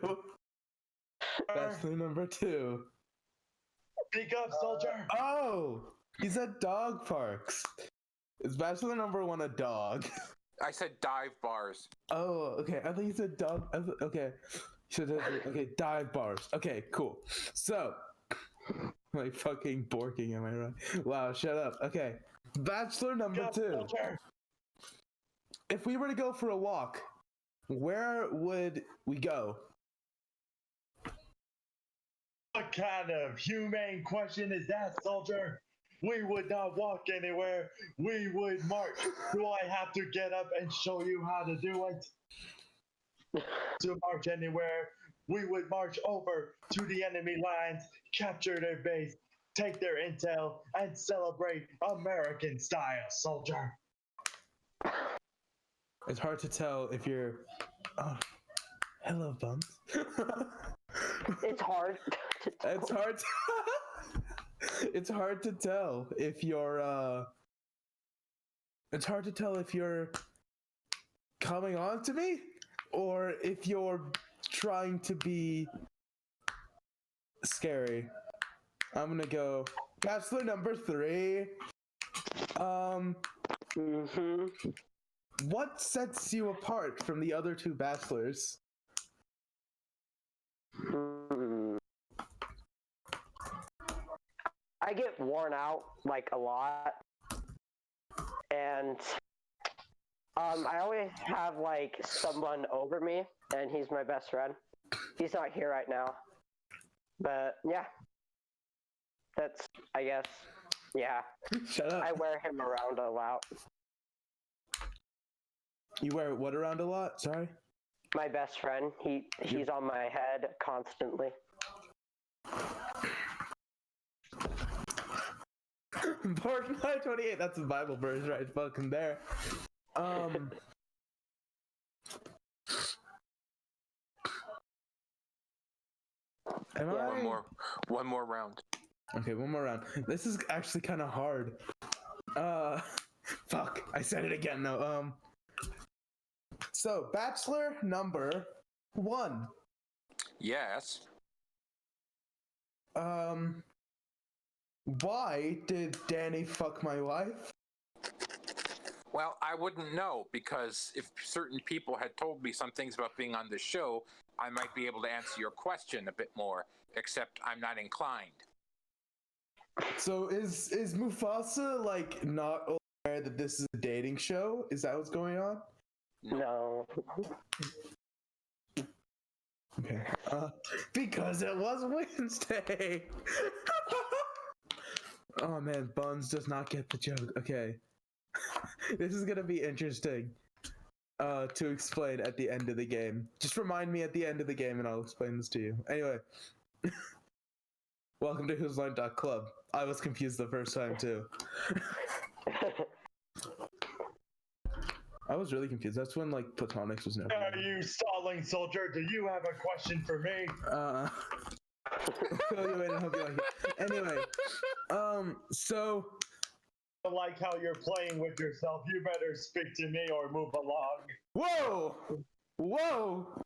Bachelor number 2. Speak up, soldier. Oh, he's at dog parks. Is bachelor number 1 a dog? I said dive bars. Oh, okay. I think he said dog. Okay. Okay, dive bars. Okay, cool. So, like fucking borking, am I right? Wow, shut up. Okay. Bachelor number 2. Soldier. If we were to go for a walk, where would we go? What kind of humane question is that, soldier? We would not walk anywhere. We would march. Do I have to get up and show you how to do it? To march anywhere, we would march over to the enemy lines, capture their base, take their intel, and celebrate American style, soldier. It's hard to tell if you're. Oh, hello, Buns. It's hard to tell. It's hard. It's hard to tell if you're. It's hard to tell if you're coming on to me or if you're trying to be scary. I'm gonna go bachelor number 3. What sets you apart from the other 2 bachelors? I get worn out like a lot, and I always have like someone over me, and he's my best friend. He's not here right now, but yeah, that's, I guess, yeah. Shut up. I wear him around a lot. You wear what around a lot? Sorry? My best friend. He's on my head constantly. Born 928, that's a Bible verse right fucking there. One more round. Okay, one more round. This is actually kind of hard. Fuck, I said it again. No, so bachelor number 1. Yes. Why did Danny fuck my wife? Well, I wouldn't know, because if certain people had told me some things about being on the show, I might be able to answer your question a bit more, except I'm not inclined. So is Mufasa like not aware that this is a dating show? Is that what's going on? No. Okay. Because it was Wednesday. Oh man, Buns does not get the joke. Okay. This is gonna be interesting to explain at the end of the game. Just remind me at the end of the game and I'll explain this to you. Anyway. Welcome to whosline.club. I was confused the first time too. I was really confused. That's when like platonics was never. Are you stalling, soldier? Do you have a question for me? Fill you in and hope you like it. Anyway, so I like how you're playing with yourself. You better speak to me or move along. Whoa!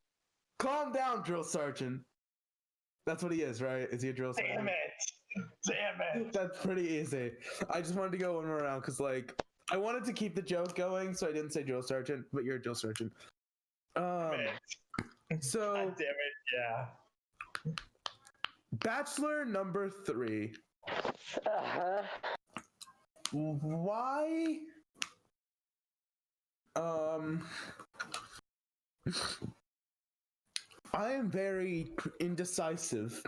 Calm down, drill sergeant. That's what he is, right? Is he a drill sergeant? Damn it! That's pretty easy. I just wanted to go one more round because, like, I wanted to keep the joke going, so I didn't say drill sergeant, but you're a drill sergeant. So. God damn it! Yeah. Bachelor number 3. Why? I am very indecisive.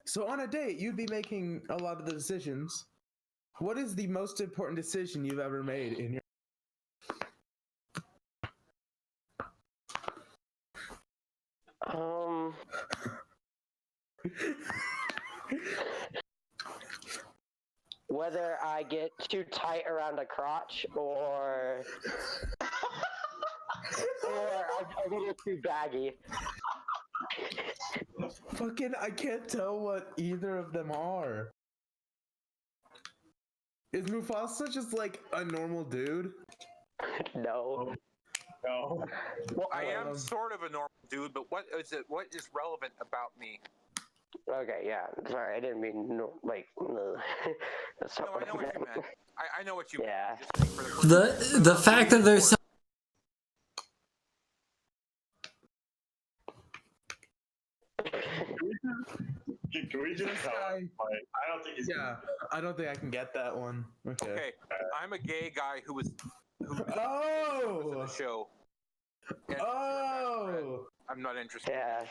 So on a date, you'd be making a lot of the decisions. What is the most important decision you've ever made in your Whether I get too tight around a crotch or I get it too baggy. Fucking, I can't tell what either of them are. Is Mufasa just like a normal dude? No. No. Well, I am sort of a normal dude, but what is relevant about me? Okay, yeah. Sorry, I didn't mean like. That's No, I know what you meant. I know what you meant. Yeah. The fact that there's some Can we just tell him? I don't think he's. Yeah, I don't think I can get that one. Okay. I'm a gay guy who was in the show. And I'm not interested. Yeah.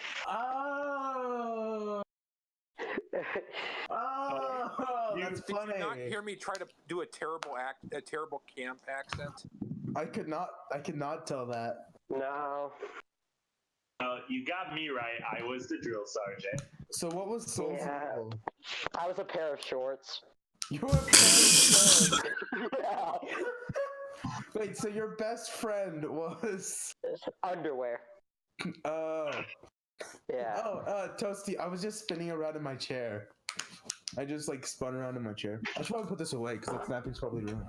That's funny. Did you not hear me try to do a terrible camp accent? I could not tell that. No. You got me right. I was the drill sergeant. So what was Soul's role? I was a pair of shorts. You were a pair of shorts. Yeah. Wait, so your best friend was Underwear. Oh. Yeah. Toasty, I was just spinning around in my chair. I just like spun around in my chair. I should probably put this away because that snapping's probably ruined.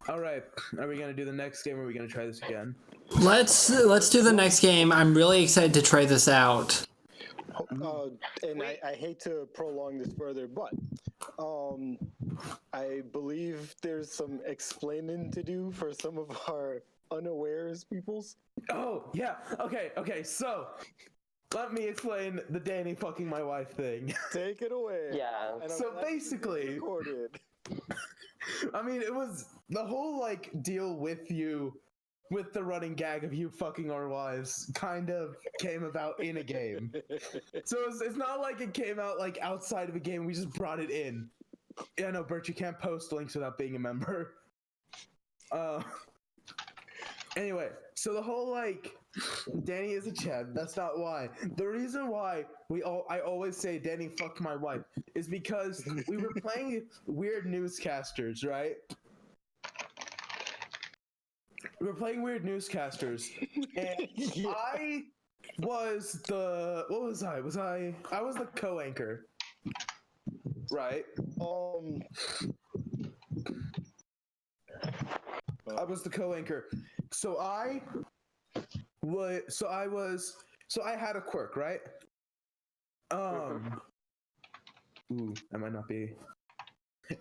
All right, are we gonna do the next game or are we gonna try this again? Let's do the next game. I'm really excited to try this out. And I hate to prolong this further, but I believe there's some explaining to do for some of our unawares peoples. Oh, yeah. Okay, so let me explain the Danny fucking my wife thing. Take it away. Yeah. And So basically, recorded. I mean, it was the whole like deal with the running gag of you fucking our wives kind of came about in a game. So it's not like it came out like outside of a game. We just brought it in. Yeah, no, Bert, you can't post links without being a member. Anyway, so the whole like Danny is a Chad. That's not why. The reason why I always say Danny fucked my wife is because we were playing weird newscasters, right? We were playing weird newscasters, and I was the I was the co-anchor, right? I was the co-anchor. So I had a quirk, right? Ooh, that might not be.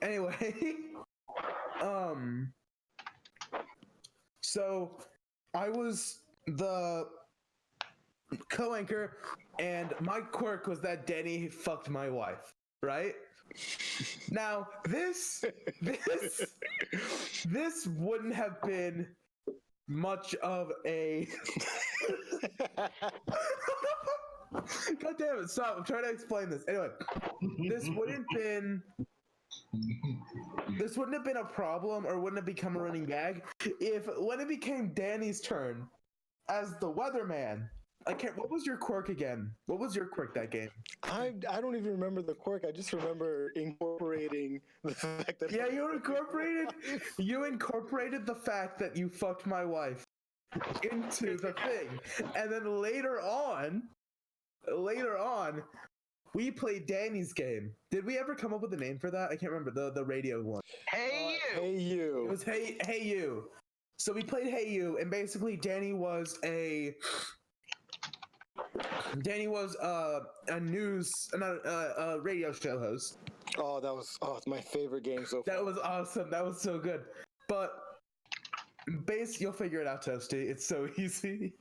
Anyway, so I was the co-anchor, and my quirk was that Danny fucked my wife, right? Now, this wouldn't have been much of a God damn it, stop. I'm trying to explain this. Anyway, this wouldn't have been a problem or wouldn't have become a running gag if when it became Danny's turn as the weatherman. What was your quirk again? What was your quirk that game? I don't even remember the quirk. I just remember incorporating the fact that you incorporated the fact that you fucked my wife into the thing. And then later on, we played Danny's game. Did we ever come up with a name for that? I can't remember the radio one. Hey you. Hey you. It was Hey You. So we played Hey You, and basically Danny was a radio show host. Oh, it's my favorite game so far. That was awesome. That was so good. But you'll figure it out, Toasty. It's so easy.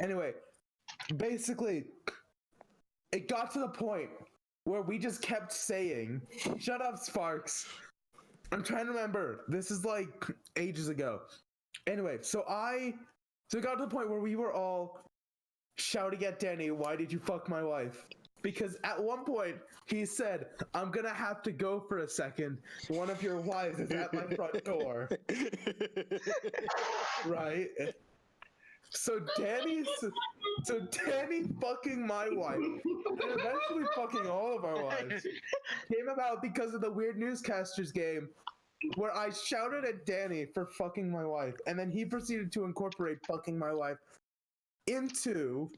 Anyway, basically, it got to the point where we just kept saying, "Shut up, Sparks." I'm trying to remember. This is like ages ago. Anyway, so it got to the point where we were all shouting at Danny, "Why did you fuck my wife?" Because at one point he said, "I'm gonna have to go for a second. One of your wives is at my front door." Right? So Danny fucking my wife, and eventually fucking all of our wives, came about because of the weird newscasters game where I shouted at Danny for fucking my wife, and then he proceeded to incorporate fucking my wife into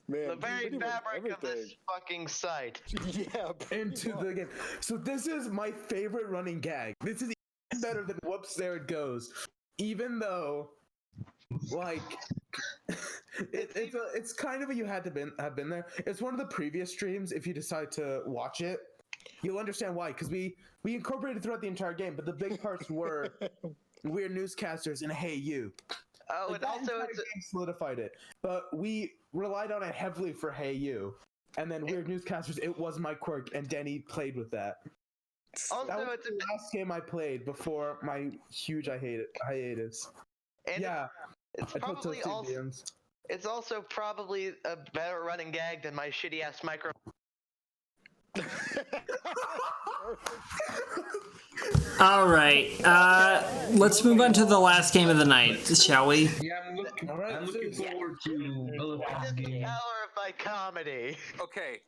the very fabric of this fucking site. Yeah, into the game. So this is my favorite running gag. This is even better than whoops, there it goes. Even though, like, it's kind of a you had to have been there. It's one of the previous streams. If you decide to watch it, you'll understand why. Because we incorporated throughout the entire game, but the big parts were weird newscasters and Hey You. Oh, and also game solidified it, but we relied on it heavily for Hey You, and then weird newscasters. It was my quirk, and Danny played with that. Also, that was the last game I played before my huge hiatus. And yeah, it's also probably a better running gag than my shitty ass micro. All right. Let's move on to the last game of the night, shall we? Yeah, I'm looking forward to Elephant's game. Power of my comedy. Okay,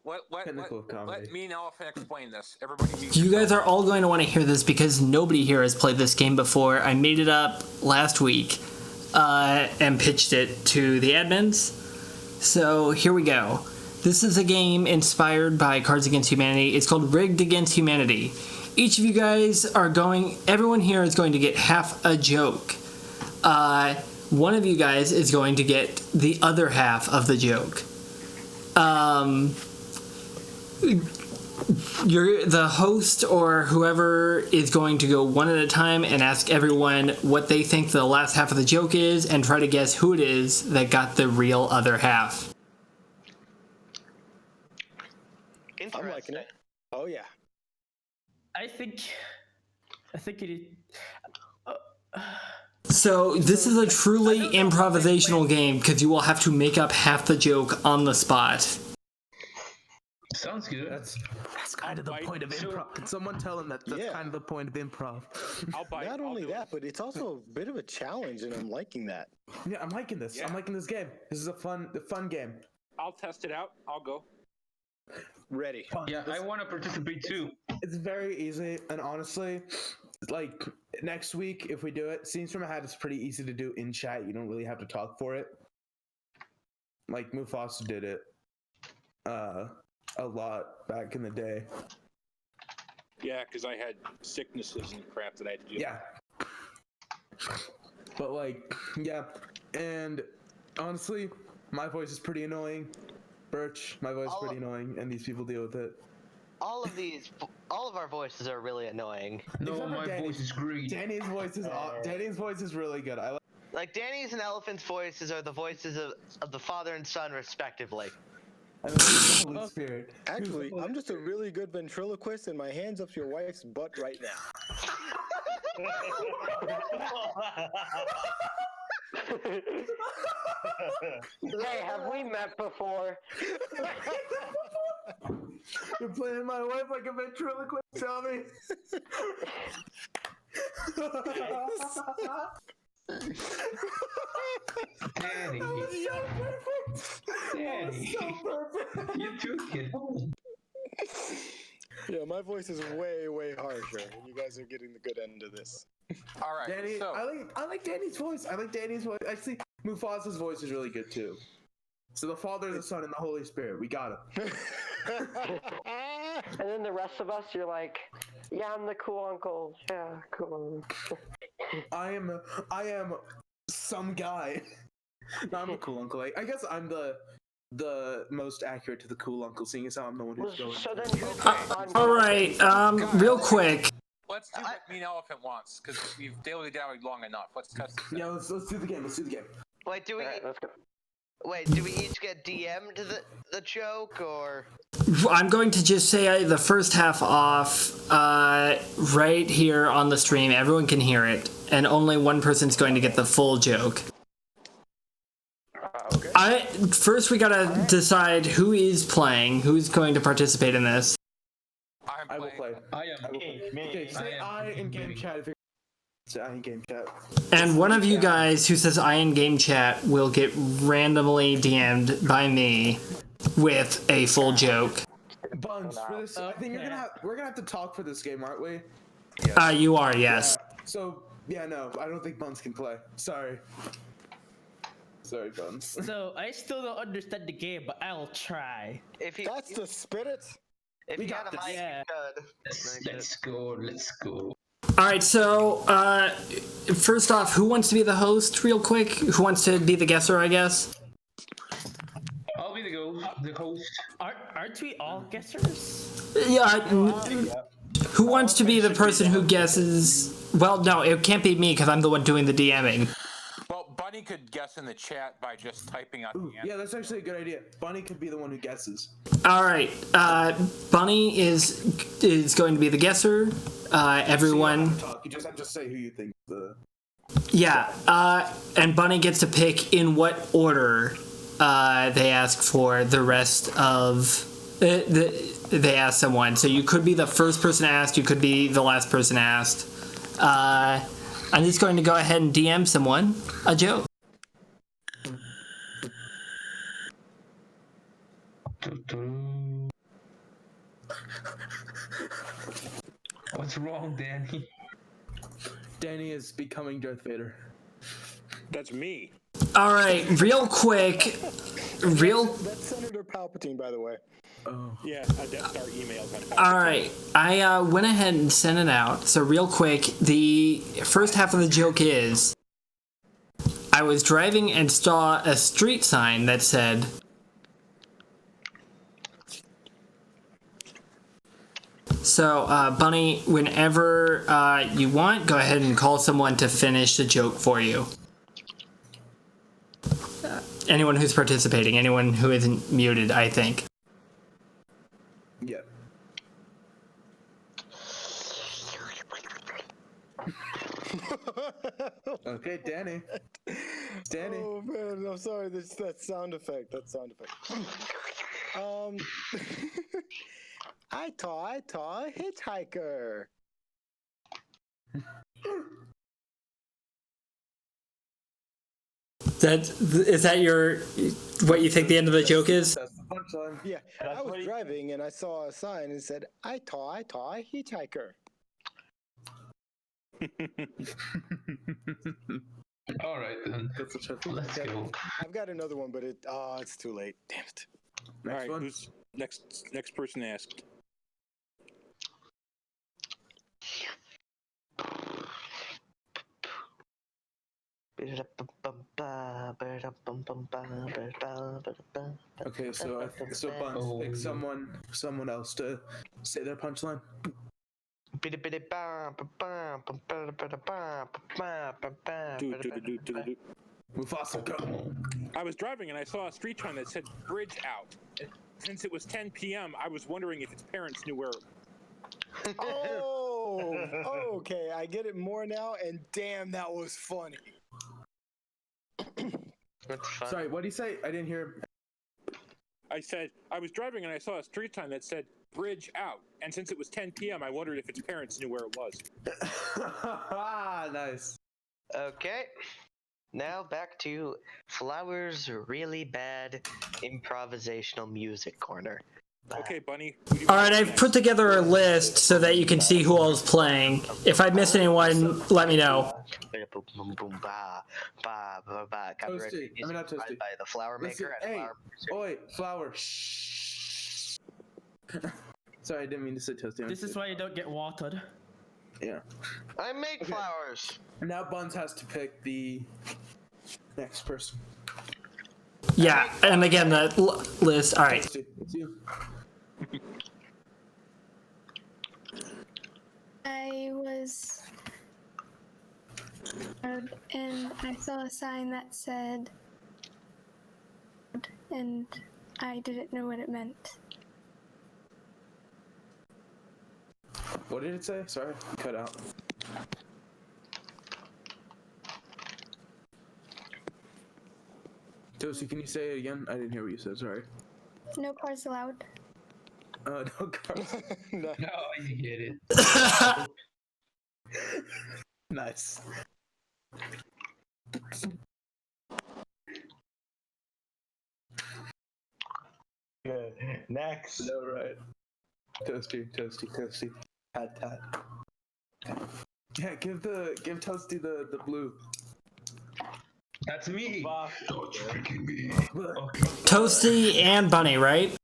Pinnacle of comedy. let me and Elephant explain this. Everybody, You guys are all going to want to hear this because nobody here has played this game before. I made it up last week and pitched it to the admins. So here we go. This is a game inspired by Cards Against Humanity. It's called Rigged Against Humanity. Each of you guys everyone here is going to get half a joke. One of you guys is going to get the other half of the joke. The host or whoever is going to go one at a time and ask everyone what they think the last half of the joke is and try to guess who it is that got the real other half. I'm liking it. Oh yeah. I think it is. So this is a truly improvisational game because you will have to make up half the joke on the spot. Sounds good. That's kind of the point of improv. Can someone tell him that's kind of the point of improv? Not only that, but it's also a bit of a challenge, and I'm liking that. Yeah, I'm liking this. Yeah. I'm liking this game. This is a fun game. I'll test it out. I'll go. Ready. Yeah, I want to participate too. It's very easy, and honestly, like next week if we do it, scenes from a hat is pretty easy to do in chat. You don't really have to talk for it. Like Mufasa did it a lot back in the day. Yeah, because I had sicknesses and crap that I had to do. Yeah. But like, yeah, and honestly, my voice is pretty annoying. Birch, my voice is pretty annoying, and these people deal with it. All of our voices are really annoying. No, my voice is great. Danny's voice is really good. I like Danny's and Elephant's voices are the voices of the father and son, respectively. I mean, the Holy Spirit. Actually, I'm just a really good ventriloquist, and my hand's up your wife's butt right now. Hey, have we met before? You're playing my wife like a ventriloquist, Tommy. Danny. Danny. You took it home. Yeah, my voice is way, way harsher, and you guys are getting the good end of this. All right. Danny, so I like Danny's voice. Actually, Mufasa's voice is really good too. So the Father, the Son, and the Holy Spirit, we got him. And then the rest of us, you're like, yeah, I'm the cool uncle. Yeah, cool. I am some guy. No, I'm a cool uncle. I guess I'm the most accurate to the cool uncle, seeing as how I'm the one who's going. So then who's All right, real quick. let's do what Mean Elephant wants, because we've dilly-dallied long enough. Let's test this. Yeah, let's do the game. Let's do the game. Wait, do we? Alright, let's go. Wait, do we each get DM'd the joke, or? I'm going to just say the first half off right here on the stream. Everyone can hear it, and only one person's going to get the full joke. Okay. First we gotta decide who is playing, who's going to participate in this. I will play. I am. Okay, say I in game chat if you're. Say I in game chat. And one of you guys who says I in game chat will get randomly DM'd by me with a full joke. Buns, for this, I think we're gonna have to talk for this game, aren't we? You are, yes. Yeah. So yeah, no, I don't think Buns can play. Sorry, Buns. So I still don't understand the game, but I'll try. That's the spirit. If We you got got a this. mic, Yeah. you could. Let's go. Let's go. All right, so first off, who wants to be the host real quick? Who wants to be the guesser, I guess? I'll be the host. Aren't we all guessers? Yeah. Who wants to be the person who guesses? Well, no, it can't be me because I'm the one doing the DMing. Well, Bunny could guess in the chat by just typing out the answer. Yeah, that's actually a good idea. Bunny could be the one who guesses. All right, Bunny is going to be the guesser. Everyone. You just have to say who you think the. Yeah, and Bunny gets to pick in what order they ask for the rest of they ask someone. So you could be the first person asked, you could be the last person asked. I'm just going to go ahead and DM someone a joke. What's wrong, Danny? Danny is becoming Darth Vader. That's me. All right, real quick. That's Senator Palpatine, by the way. Oh. Yeah, a Death Star emails on All right, I went ahead and sent it out. So real quick, the first half of the joke is, I was driving and saw a street sign that said, so Bunny, whenever you want, go ahead and call someone to finish the joke for you. Anyone who's participating, anyone who isn't muted, I think. Yep. Okay, Danny. Danny. Oh man, I'm sorry. That sound effect. I saw a hitchhiker. Is that your what you think the end of the joke is? That's the punchline. Yeah, I was driving and I saw a sign and said, I saw a hitchhiker. All right then. Let's go. I've got another one, but it's too late. Damn it. All right, who's next person asked? Okay, so Buns pick someone else to say their punchline. Mufasa, go. I was driving and I saw a street sign that said "Bridge Out." Since it was 10 p.m., I was wondering if its parents knew where. Oh, okay. I get it more now, and damn, that was funny. Sorry, what did he say? I didn't hear. I said, I was driving and I saw a street sign that said "Bridge Out." And since it was 10 p.m., I wondered if its parents knew where it was. Nice. Okay. Now back to Flower's really bad improvisational music corner. Okay, Bunny. All right, I've put together a list so that you can see who all's playing. If I missed anyone, let me know. Toasty. I mean, not Toasty. By the Flower Maker. Listen, hey, oi, Flower. Shh. Sorry, I didn't mean to say Toasty. This is why you don't get watered. Yeah. I made flowers. Now Buns has to pick the next person. Yeah, and again, the list. All right. Toasty, it's you. I was and I saw a sign that said, and I didn't know what it meant. What did it say? Sorry, you cut out. Toasty, can you say it again? I didn't hear what you said, sorry. No cars allowed. No cars. No. No, you get it. Nice. Good. Next. No, right. Toasty. Tat. Yeah, give Toasty the blue. That's me. Don't freaking me. Okay. Toasty and Bunny, right?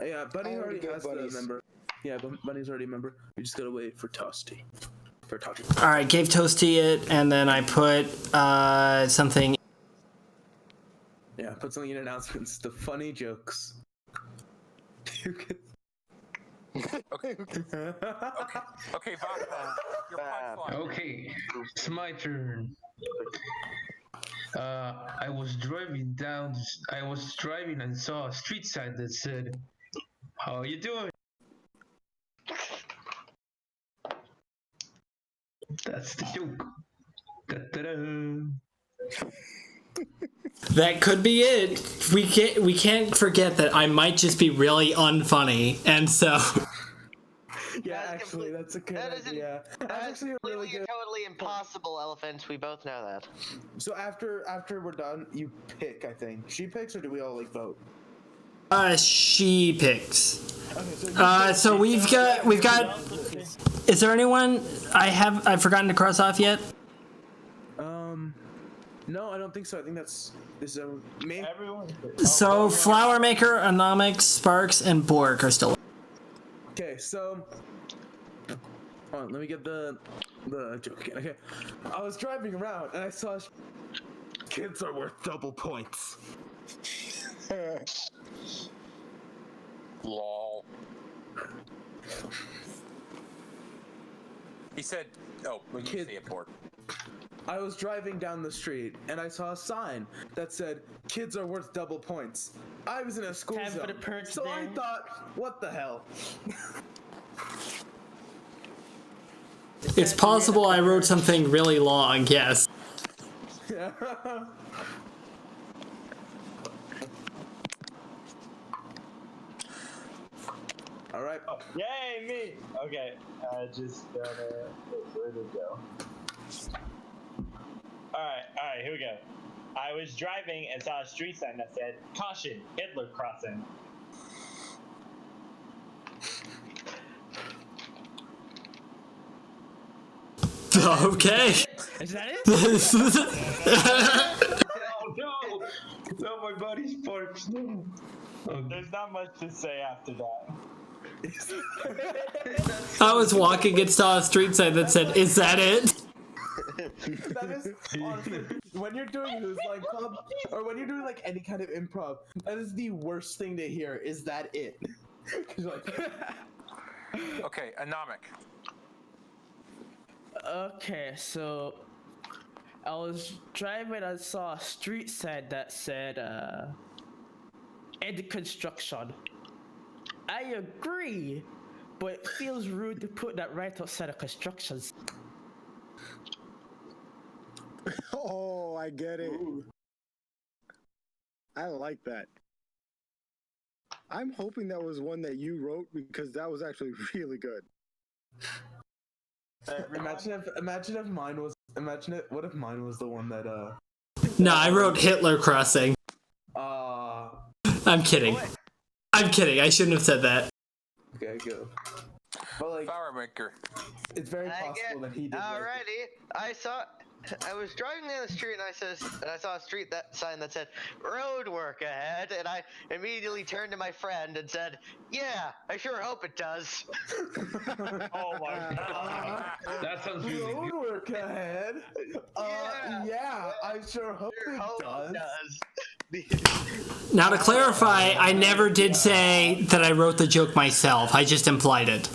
Yeah, Bunny already has buddies. the member. Yeah, Bunny's already a member. We just gotta wait for Toasty. All right, gave Toasty it, and then I put something. Yeah, put something in announcements. The funny jokes. Okay, Bob, your punchline. Okay, it's my turn. I was driving and saw a street sign that said, "How you doing?" That's the joke. Da-da-da. That could be it. We can't forget that I might just be really unfunny, and so. Yeah, actually, that's a good idea. That's actually a really good. Totally impossible, Elephant. We both know that. So after we're done, you pick. I think she picks, or do we all like vote? She picks. Okay, so we've got. Is there anyone I've forgotten to cross off yet? No, I don't think so. I think this is me. So Flower Maker, Anomic, Sparks, and Bork are still. Okay, so hold on, let me get the joke again. Okay, I was driving around and I saw kids are worth double points. Lol. He said, "Oh, well, you say it, Bork." I was driving down the street and I saw a sign that said kids are worth double points. I was in a school Time for zone, the perks so I day. thought, what the hell? It's possible I wrote something really long. Yes. Yeah. All right. Oh, yay, me! Okay, just gotta. Where'd it go? Alright, here we go. I was driving and saw a street sign that said, "Caution, Hitler crossing." Okay. Is that it? Oh no! No, my body sparks. No. There's not much to say after that. I was walking and saw a street sign that said, "Is that it?" That is honestly, when you're doing Who's Line Club, or when you're doing like any kind of improv, that is the worst thing to hear. Is that it? 'Cause you're like, Okay, Anomic. Okay, so I was driving and saw a street sign that said "End construction." I agree, but it feels rude to put that right outside of construction. Oh, I get it. I like that. I'm hoping that was one that you wrote because that was actually really good. imagine if mine was. What if mine was the one that No, I wrote Hitler crossing. I'm kidding. I'm kidding. I shouldn't have said that. Okay, go. But like, Flower Maker. it's very possible that he did. Alrighty, I was driving down the street and I saw a street sign that said "road work ahead," and I immediately turned to my friend and said, "Yeah, I sure hope it does." Oh my god. That sounds really Road good. work ahead. Yeah, I sure hope it does. Now to clarify, I never did say that I wrote the joke myself. I just implied it.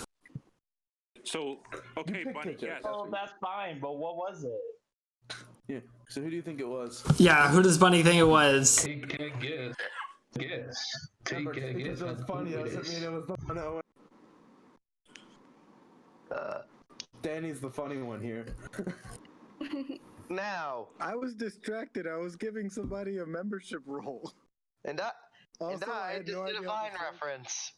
So, okay, Bunny, yes. Oh, that's fine, but what was it? Yeah. So who do you think it was? Yeah, who does Bunny think it was? Take a guess. Guess. Take a guess. Because it was funny doesn't mean it was the one. Danny's the funny one here. Now, I was distracted. I was giving somebody a membership role. and I had just no did a idea Vine what the reference.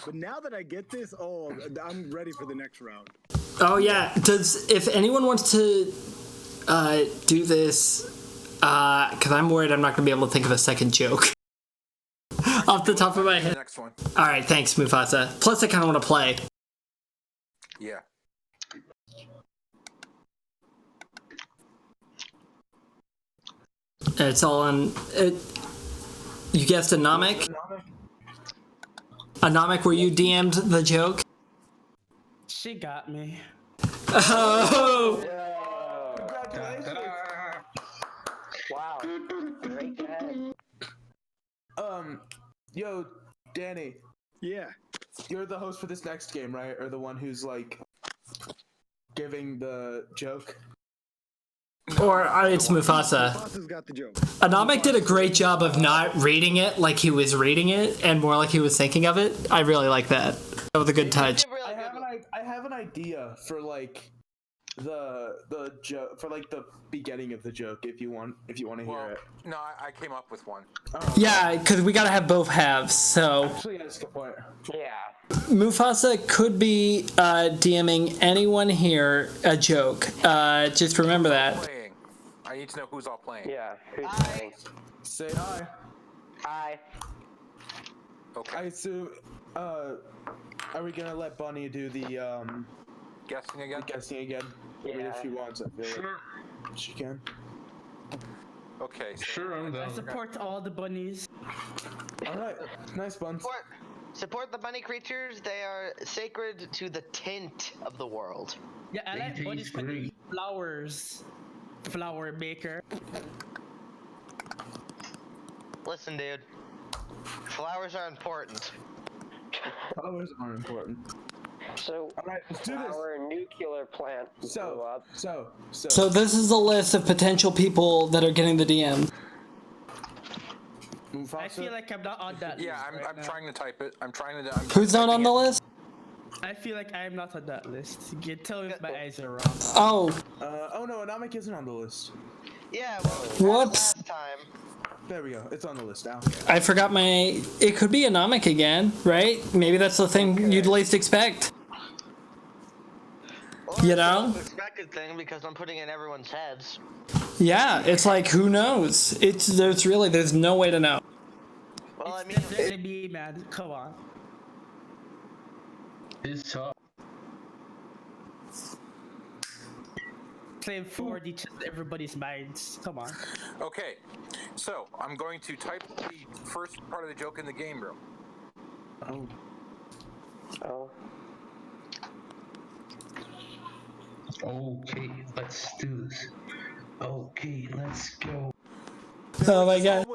But now that I get this, I'm ready for the next round. Oh yeah. If anyone wants to do this, because I'm worried I'm not gonna be able to think of a second joke off the top of my head. Next one. All right, thanks, Mufasa. Plus, I kind of want to play. Yeah. It's all on. You guessed Anomic. Anomic, were you DM'd the joke? She got me. Oh. Congratulations. Wow. Great guy. Yo, Danny, Yeah. you're the host for this next game, right? Or the one who's like giving the joke? Or it's Mufasa. Mufasa's got the joke. Anomic did a great job of not reading it like he was reading it, and more like he was thinking of it. I really like that. That was a good touch. I have an idea for like the joke for like the beginning of the joke if you want to hear it. No, I came up with one. Yeah, because we gotta have both halves. So Actually, that's a good point. Yeah. Mufasa could be DMing anyone here a joke. Just remember that. Playing. I need to know who's all playing. Yeah. Who's playing? Say hi. Hi. Okay. I assume. Are we gonna let Bunny do the Guessing again? guessing again? I mean, if she wants, I feel Sure. like she can. Okay. So Sure, I'm I down. support all the bunnies. All right, nice buns. Support the bunny creatures. They are sacred to the tint of the world. Yeah, I like They bunnies taste can great. eat flowers. Flower maker. Listen, dude. Flowers are important. Flowers are important. So, All right, let's do this. our nuclear plant blew up. So this is a list of potential people that are getting the DM. Mufasa? I feel like I'm not on that list. yeah, I'm now. trying to type it. I'm Who's not on the list? I feel like I'm not on that list. You can tell me if my eyes are wrong. Oh, Oh no, Anomik isn't on the list. Yeah, well, whoops. last time. There we go. It's on the list now. I forgot my. It could be Anomic again, right? Maybe that's the thing you'd least expect. Or You it's the know? most expected thing because I'm putting it in everyone's heads. Yeah, it's like who knows? There's no way to know. Well, I mean, It's definitely me, man. Come on. It's tough. Claim 4D to everybody's minds. Come on. Okay. So I'm going to type the first part of the joke in the game room. Oh. Oh. Okay, let's do this. Okay, let's go. Oh my god.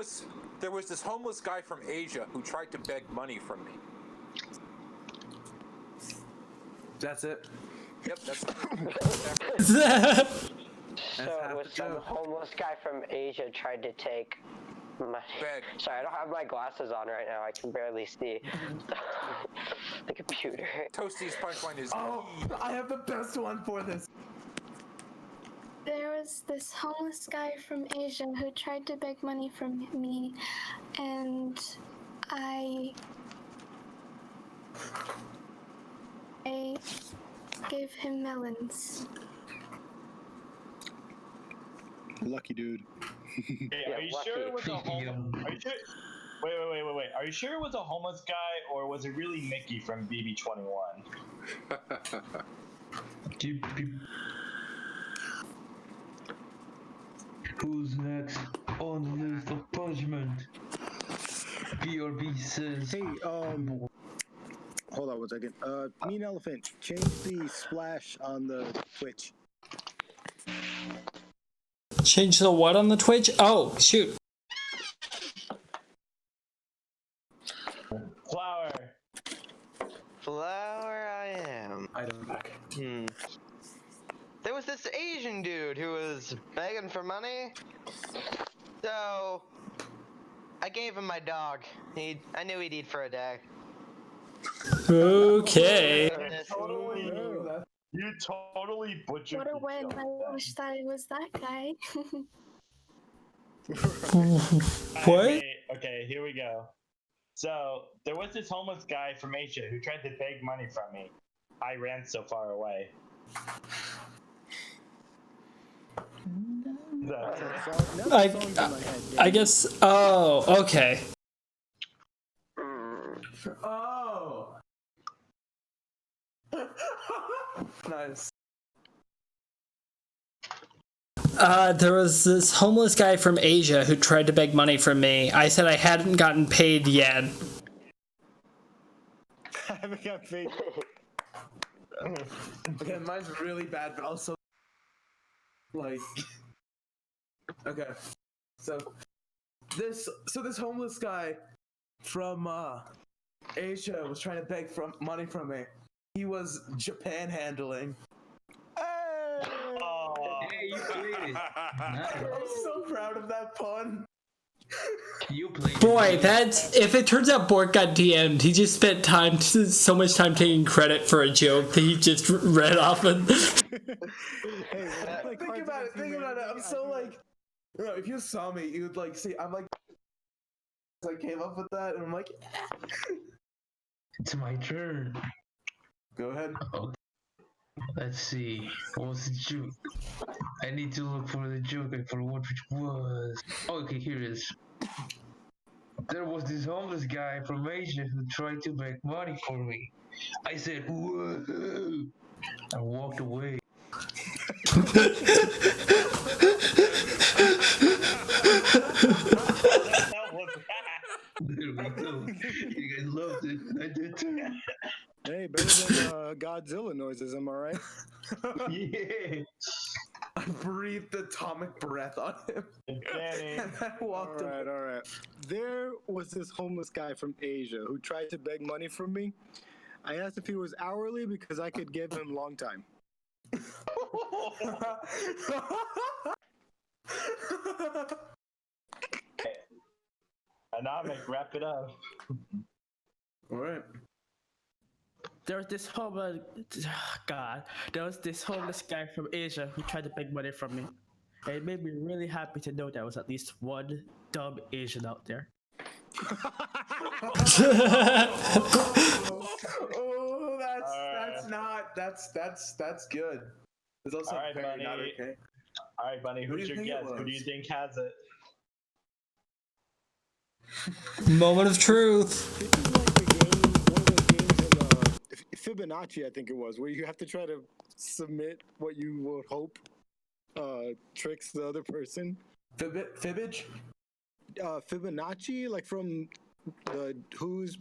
There was this homeless guy from Asia who tried to beg money from me. That's it. So Yep, that's it was some homeless guy from Asia tried to take my... Sorry, I don't have my glasses on right now. I can barely see the computer. Toasty's punchline is... Oh, I have the best one for this. There was this homeless guy from Asia who tried to beg money from me, and I gave him melons. Lucky dude. Hey, are you sure it was a homeless? Are you sure? Wait. Are you sure it was a homeless guy, or was it really Mickey from BB21? Who's next on the list of punishment? BRB says. Hey, hold on one second. Mean Elephant, change the splash on the Twitch. Change the what on the Twitch? Oh, shoot. Flower. Flower I am. Item back. There was this Asian dude who was begging for money. So I gave him my dog. I knew he'd eat for a day. Okay. You totally butchered. What a win. I wish that I was that guy. What? Okay, here we go. So there was this homeless guy from Asia who tried to beg money from me. I ran so far away. I guess. Oh, okay. Oh. Nice. There was this homeless guy from Asia who tried to beg money from me. I said I hadn't gotten paid yet. I haven't got paid. Okay, mine's really bad, but also like. Okay, so this homeless guy from Asia was trying to beg money from me. He was Japan handling. Oh. Hey, you played it. Nice. I'm so proud of that pun. You play. Boy, that's if it turns out Bork got DM'd, he just spent so much time taking credit for a joke that he just read off of. Hey, Think about it. I'm so like, if you saw me, you would like see. I'm like, I came up with that, and I'm like, It's my turn. go ahead. Oh, let's see. What was the joke? I need to look for the joke and for what which was. Okay, here it is. There was this homeless guy from Asia who tried to make money for me. I said, whoa, and walked away. There we go. You guys loved it. I did too. Hey, better than Godzilla noises, am I right? Yeah. I breathed atomic breath on him. Danny. And I walked away. All right. There was this homeless guy from Asia who tried to beg money from me. I asked if he was hourly because I could give him long time. Anamic, wrap it up. All right. There was this homeless guy from Asia who tried to beg money from me. And it made me really happy to know there was at least one dumb Asian out there. Oh, that's good. It's also All right, very Bunny. not okay. All right, Bunny, Who do who's you your think it guess? Who do you was? think has it? Moment of truth. This is like the game, one of those games in Fibonacci, I think it was, where you have to try to submit what you would hope tricks the other person. Fibbage? Fibonacci, like from the Who's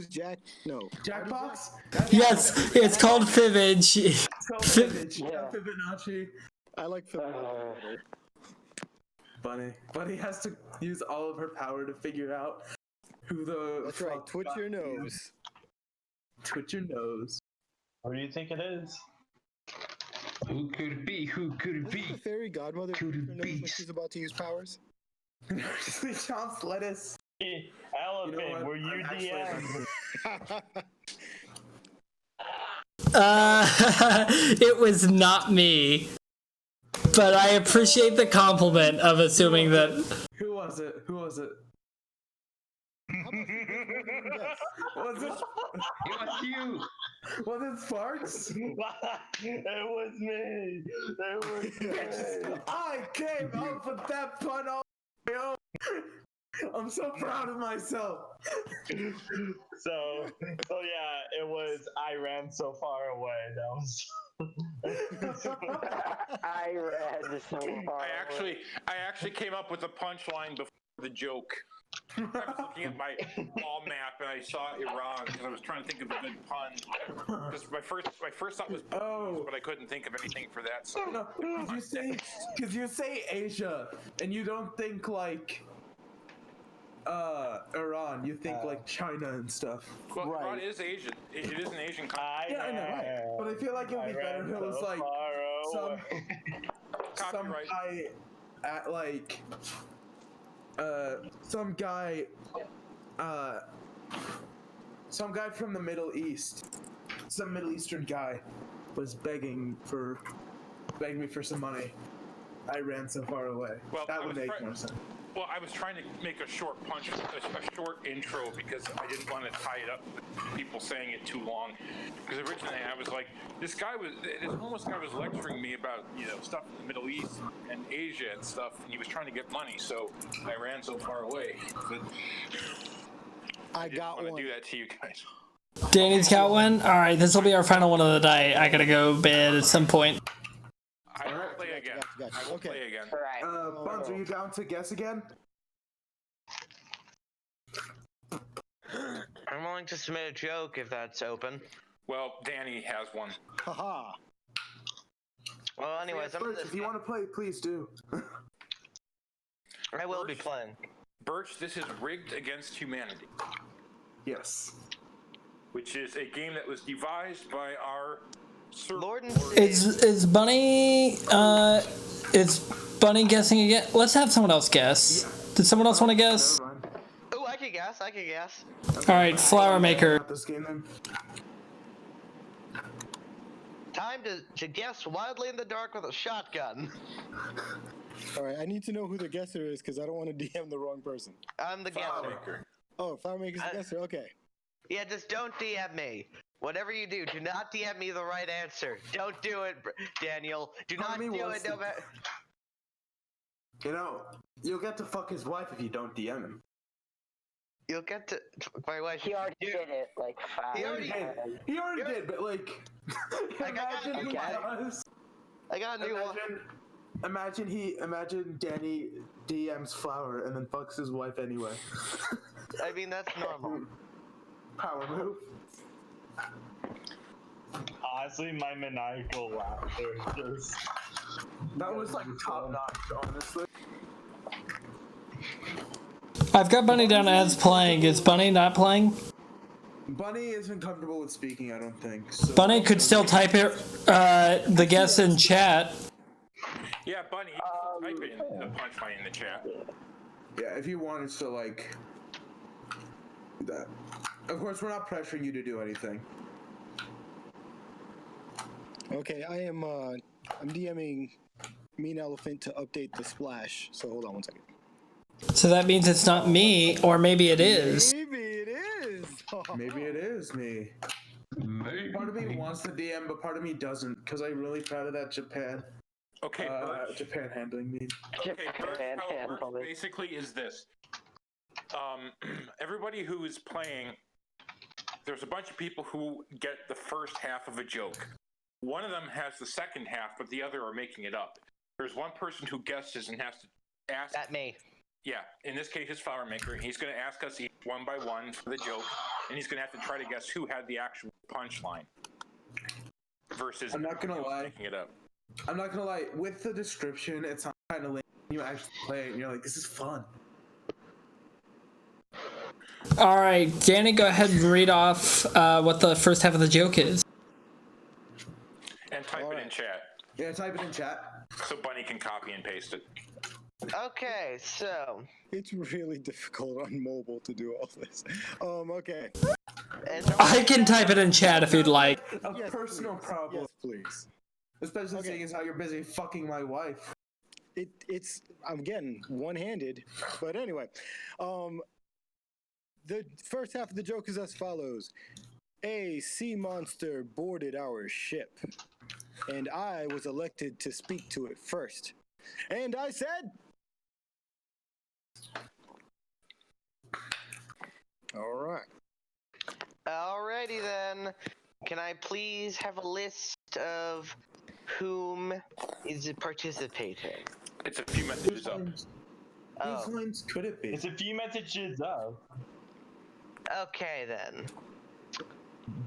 Jack? No. Jackbox? Yes, it's called Fibbage. It's called Fibbage. Yeah. Fibonacci. I like Fibonacci better. Bunny has to use all of her power to figure out who the. That's right. Twitch your nose. Twitch your nose. Who do you think it is? Who could it be? Who could it Doesn't the be? fairy godmother Could twitch it her nose be? when she's about to use powers? Chomps lettuce. Elephant, You know what? were you I'm actually DM? It was not me. But I appreciate the compliment of assuming that. Who was it? How about you guess? Was it? It was you. Was it Sparks? It was me. It was me. I came up with that pun all my own. I'm so proud of myself. So yeah, it was I ran so far away. That was. I read so far. I actually came up with the punchline before the joke. I was looking at my ball map and I saw Iran because I was trying to think of a good pun. Because my first thought was but I couldn't think of anything for that. So No, because you say Asia and you don't think like Iran, you think like China and stuff. well, Right. Iran is Asian. It is an Asian country. Yeah, I know. But I feel like it would be better if it was like some Copyright. guy at like some guy from the Middle East, some Middle Eastern guy was begging me for some money. I ran so far away. Well, That would make more sense. Well, I was trying to make a short punch, a short intro because I didn't want to tie it up with people saying it too long. Because originally I was like, this homeless guy was lecturing me about, stuff in the Middle East and Asia and stuff, and he was trying to get money, so I ran so far away. But I didn't got want one. to do that to you guys. Danny's got one? Alright, this will be our final one of the night. I gotta go bed at some point. I will play again. Gotcha. I will Okay. play again. All right. Buns, are you down to guess again? I'm willing to submit a joke if that's open. Well, Danny has one. Haha. Well, anyways, I'm in Birch, this. if you want to play, please do. I will be playing. Birch, this is Rigged Against Humanity, Yes. which is a game that was devised by our Lord and Is Bunny is Bunny guessing again? Let's have someone else guess. Did someone else want to guess? Never mind. Oh, I can guess. All right, flower maker. Not this game then. Time to guess wildly in the dark with a shotgun. All right, I need to know who the guesser is because I don't want to DM the wrong person. I'm the Flower guesser. maker. Oh, flower maker's the guesser. Okay. Yeah, just don't DM me. Whatever you do not DM me the right answer. Don't do it, Daniel. Do not do it. No matter. You know, you'll get to fuck his wife if you don't DM him. You'll get to my wife. He already did it like 5 He already times. He already did, but like, imagine he does. I got a new one. Imagine Danny DMs Flower and then fucks his wife anyway. I mean, that's normal. Power move. Honestly, my maniacal laughter just. That was like top notch, honestly. I've got Bunny down as playing. Is Bunny not playing? Bunny isn't comfortable with speaking, I don't think. So. Bunny could still type it, the guess in chat. Yeah, Bunny, type it in the punchline in the chat. Yeah, if you wanted to, like, that. Of course, we're not pressuring you to do anything. Okay, I'm DMing Mean Elephant to update the splash. So hold on one second. So that means it's not me, or maybe it is. Maybe it is. Maybe it is me. Maybe. Part of me wants to DM, but part of me doesn't, because I'm really proud of that Japan. Okay, Japan handling me. Okay, Bert, Japan how it works handling. basically is this. Everybody who is playing, there's a bunch of people who get the first half of a joke. One of them has the second half, but the other are making it up. There's one person who guesses and has to ask. That me. Yeah, in this case, it's Flower Maker. He's going to ask us each one by one for the joke, and he's going to have to try to guess who had the actual punchline. Versus I'm not gonna lie. making it up. I'm not gonna lie. With the description, it's kind of lame. You actually play it, and you're like, "This is fun." All right, Danny, go ahead and read off what the first half of the joke is. And type it in chat. Yeah, type it in chat. So Bunny can copy and paste it. Okay, so. It's really difficult on mobile to do all this. Okay. I can type it in chat if you'd like. A personal problem. Yes, please. Especially seeing as how you're busy fucking my wife. It's I'm getting one-handed, but anyway, the first half of the joke is as follows: a sea monster boarded our ship, and I was elected to speak to it first, and I said, "All right." Alrighty then. Can I please have a list of whom is participating? It's a few messages up. Whose lines could it be? It's a few messages up. Okay then.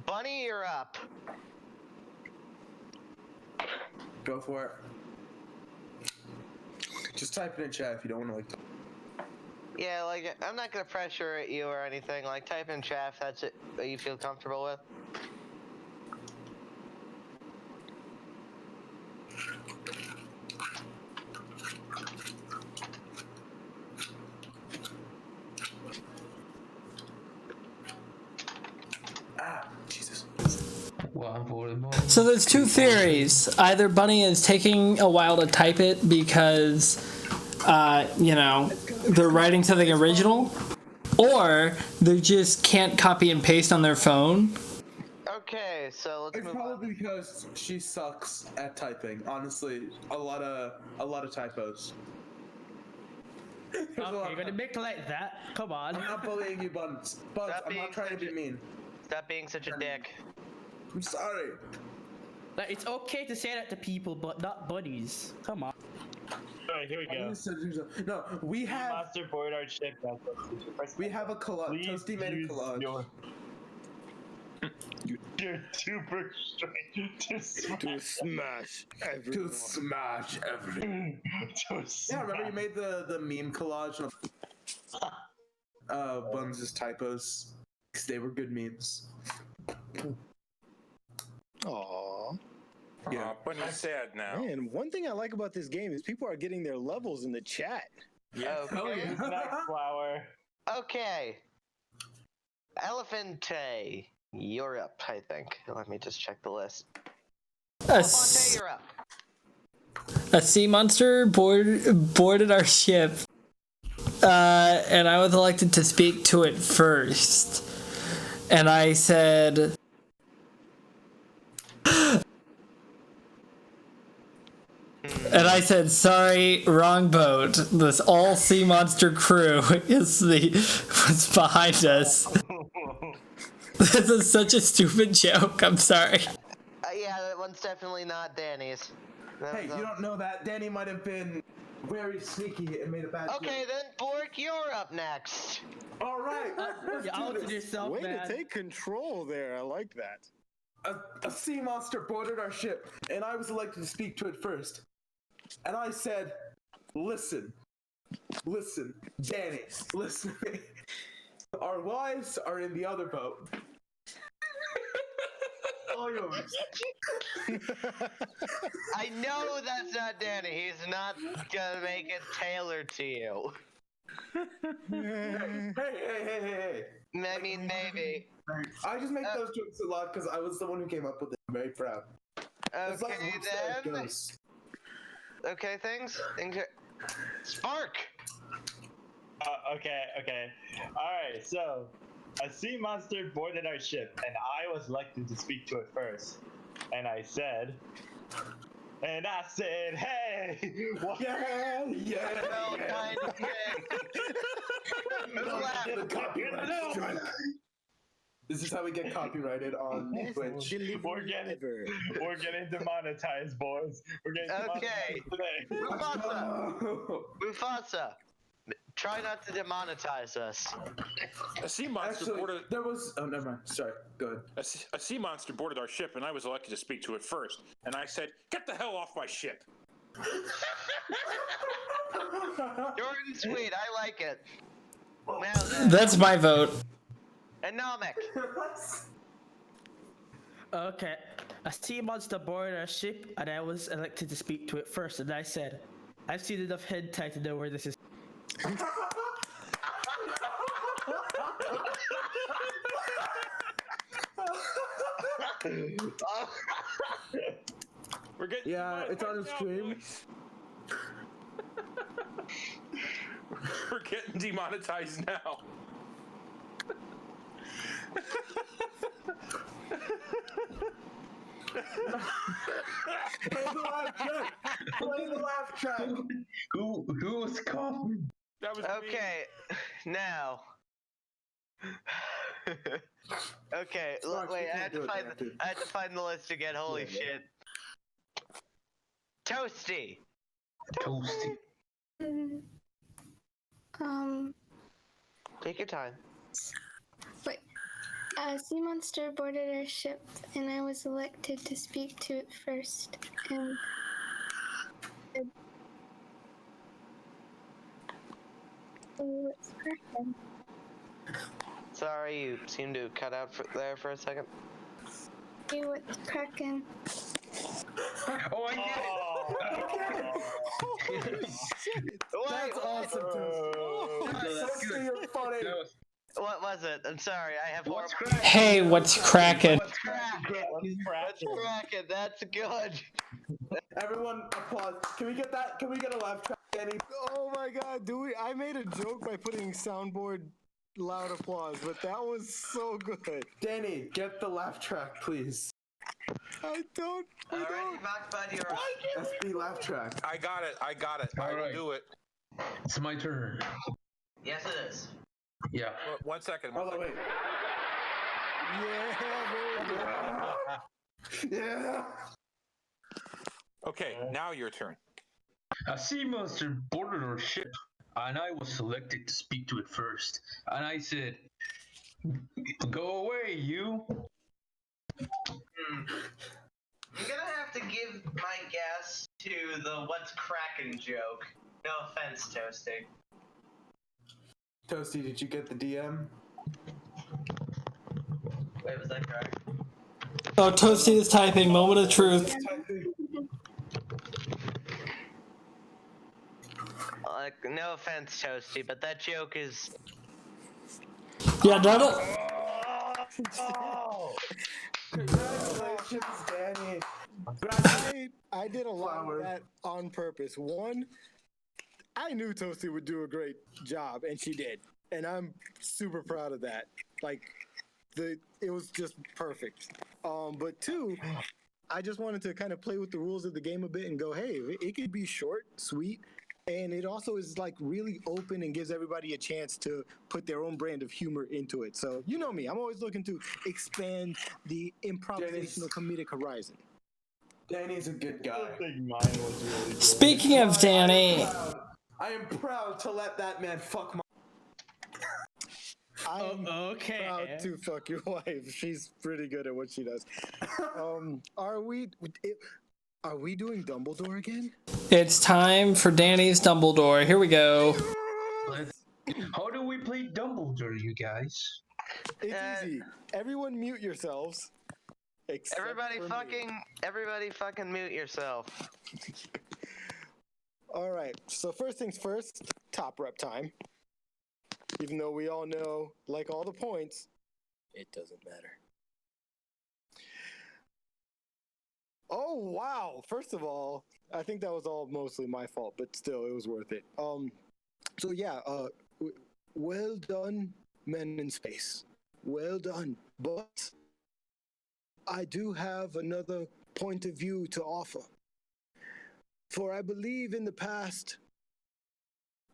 Bunny, you're up. Go for it. Just type it in chat if you don't want to like. Yeah, like I'm not gonna pressure at you or anything. Like type in chat if that's it that you feel comfortable with. Jesus. So there's two theories. Either Bunny is taking a while to type it because, they're writing something original, or they just can't copy and paste on their phone. Okay, so let's It's move probably on. because she sucks at typing. Honestly, a lot of typos. Okay, you're gonna make it like that? Come on. I'm not bullying you, Buns. Buns, Stop I'm being not trying to be mean. Stop being such a dick. I'm sorry. Like, it's okay to say that to people, but not buddies. Come on. Alright, here we go. No, we have Master board our ship. we have a collage. Please Toasty made a use collage. You're super strange to smash everyone. To smash everything. Yeah, remember you made the meme collage of Buns' typos? 'Cause they were good memes. Aww. Yeah. Bunny's sad now. Man, one thing I like about this game is people are getting their levels in the chat. Okay. Next flower. Okay. Elephante, you're up, I think. Let me just check the list. Elephante, you're up. A sea monster boarded our ship, and I was elected to speak to it first. And I said, sorry, wrong boat. This all sea monster crew was behind us. This is such a stupid joke. I'm sorry. Yeah, that one's definitely not Danny's. Hey, you don't know that. Danny might have been very sneaky and made a bad Okay, joke. then Bork, you're up next. All right. Out to yourself, Way man. to take control there. I like that. A sea monster boarded our ship, and I was elected to speak to it first. And I said, listen, Danny, listen. Our wives are in the other boat. All yours. I know that's not Danny. He's not gonna make it tailored to you. Hey. I mean, maybe. I just make those jokes a lot because I was the one who came up with it. I'm very proud. It's like Okay, What's That then. Ghost. Okay, things. Spark. Okay. Alright, so a sea monster boarded our ship, and I was elected to speak to it first. And I said, hey! What? Yeah. No kind of thing. The copyright strike. This is how we get copyrighted on Twitch. We're getting demonetized, boys. We're getting Okay. demonetized today. Mufasa. Try not to demonetize us. A sea monster boarded. There was. Oh, never mind. Sorry. Go ahead. A sea monster boarded our ship, and I was elected to speak to it first. And I said, "Get the hell off my ship!" Short and sweet. I like it. Now That's my vote. and Namek. Okay. A sea monster boarded our ship, and I was elected to speak to it first. And I said, I've seen enough hentai to know where this is. We're getting It's on the stream. We're getting demonetized now. Play the laugh track. Who was coughing? That was Okay, now. Okay, Sparks, wait. you I can't had do to it, find. man, dude. I had to find the list again. Holy shit. Toasty. Toasty. Take your time. Wait. A sea monster boarded our ship, and I was elected to speak to it first. And what's cracking? Sorry, you seem to cut out there for a second. Hey, what's cracking? Oh, I get it! That's awesome, Toasty. You're funny. What was it? I'm sorry. I have horrible. Hey, what's cracking? What's cracking? What's cracking? That's good. Everyone, applause. Can we get that? Can we get a laugh track, Danny? Oh my god, I made a joke by putting soundboard loud applause, but that was so good. Danny, get the laugh track, please. I don't. Alrighty, Mockbud, you're up. SB laugh track. I got it. I will Alright. do it. It's my turn. Yes, it is. Yeah. 1 second. Hold on, wait. Yeah. Okay, now your turn. A sea monster boarded our ship, and I was selected to speak to it first. And I said, "Go away, you." I'm gonna have to give my guess to the "What's crackin'" joke. No offense, Toasty. Toasty, did you get the DM? Wait, was that correct? Oh, Toasty is typing. Moment of truth. Like, no offense, Toasty, but that joke is. Yeah, that'll. Oh! Congratulations, Danny. I did a lot of that on purpose. One, I knew Toasty would do a great job, and she did, and I'm super proud of that. Like, it was just perfect. But two, I just wanted to kind of play with the rules of the game a bit and go, hey, it could be short, sweet, and it also is like really open and gives everybody a chance to put their own brand of humor into it. So you know me, I'm always looking to expand the improvisational comedic horizon. Danny's a good guy. I think mine was really good. Speaking of Danny, I am proud to let that man fuck my. I'm okay. proud to fuck your wife. She's pretty good at what she does. Are we doing Dumbledore again? it's time for Danny's Dumbledore. Here we go. How do we play Dumbledore, you guys? It's easy. Everyone mute yourselves. Everybody fucking mute yourself. All right. So first things first, top rep time. Even though we all know, like all the points, it doesn't matter. Oh, wow. First of all, I think that was all mostly my fault, but still, it was worth it. So yeah, well done, men in space. Well done. But I do have another point of view to offer. For I believe in the past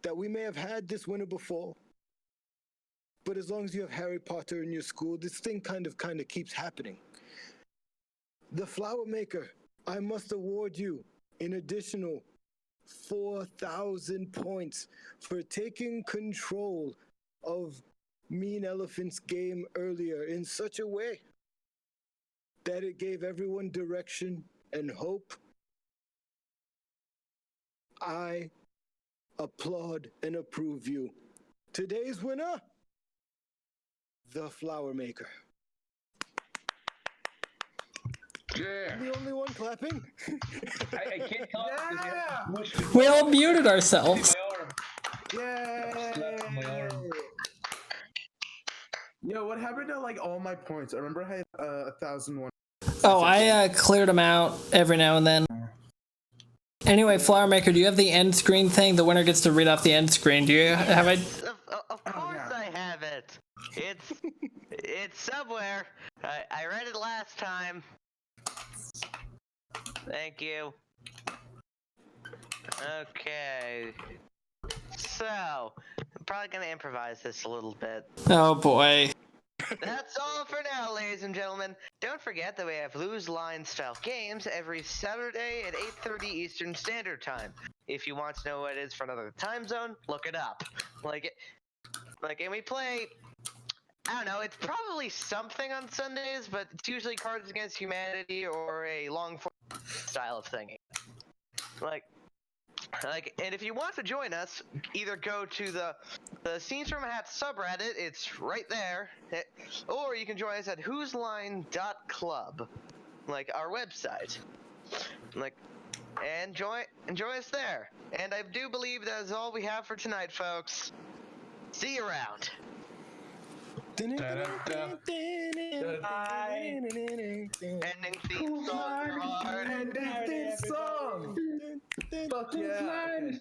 that we may have had this winner before, but as long as you have Harry Potter in your school, this thing kind of keeps happening. The Flower Maker, I must award you an additional 4,000 points for taking control of Mean Elephant's game earlier in such a way that it gave everyone direction and hope. I applaud and approve you. Today's winner, the Flower Maker. Yeah. I'm the only one clapping? I can't help it. We all muted ourselves. Yay! My arm. Yo, what happened to like all my points? I remember I had 1,001. Oh, I cleared them out every now and then. Anyway, Flower Maker, do you have the end screen thing? The winner gets to read off the end screen. Do you have it? Of course I have it. It's somewhere. I read it last time. Thank you. Okay. So, I'm probably gonna improvise this a little bit. Oh boy. That's all for now, ladies and gentlemen. Don't forget that we have Lose Line style games every Saturday at 8:30 Eastern Standard Time. If you want to know what it is for another time zone, look it up. And we play, I don't know, it's probably something on Sundays, but it's usually Cards Against Humanity or a long form style of thing. And if you want to join us, either go to the Scenes from a Hat subreddit, it's right there, or you can join us at whoseline.club, our website, and enjoy us there. And I do believe that is all we have for tonight, folks. See you around. Da-da-da. Ending theme song. Ending theme song. Fuck yeah.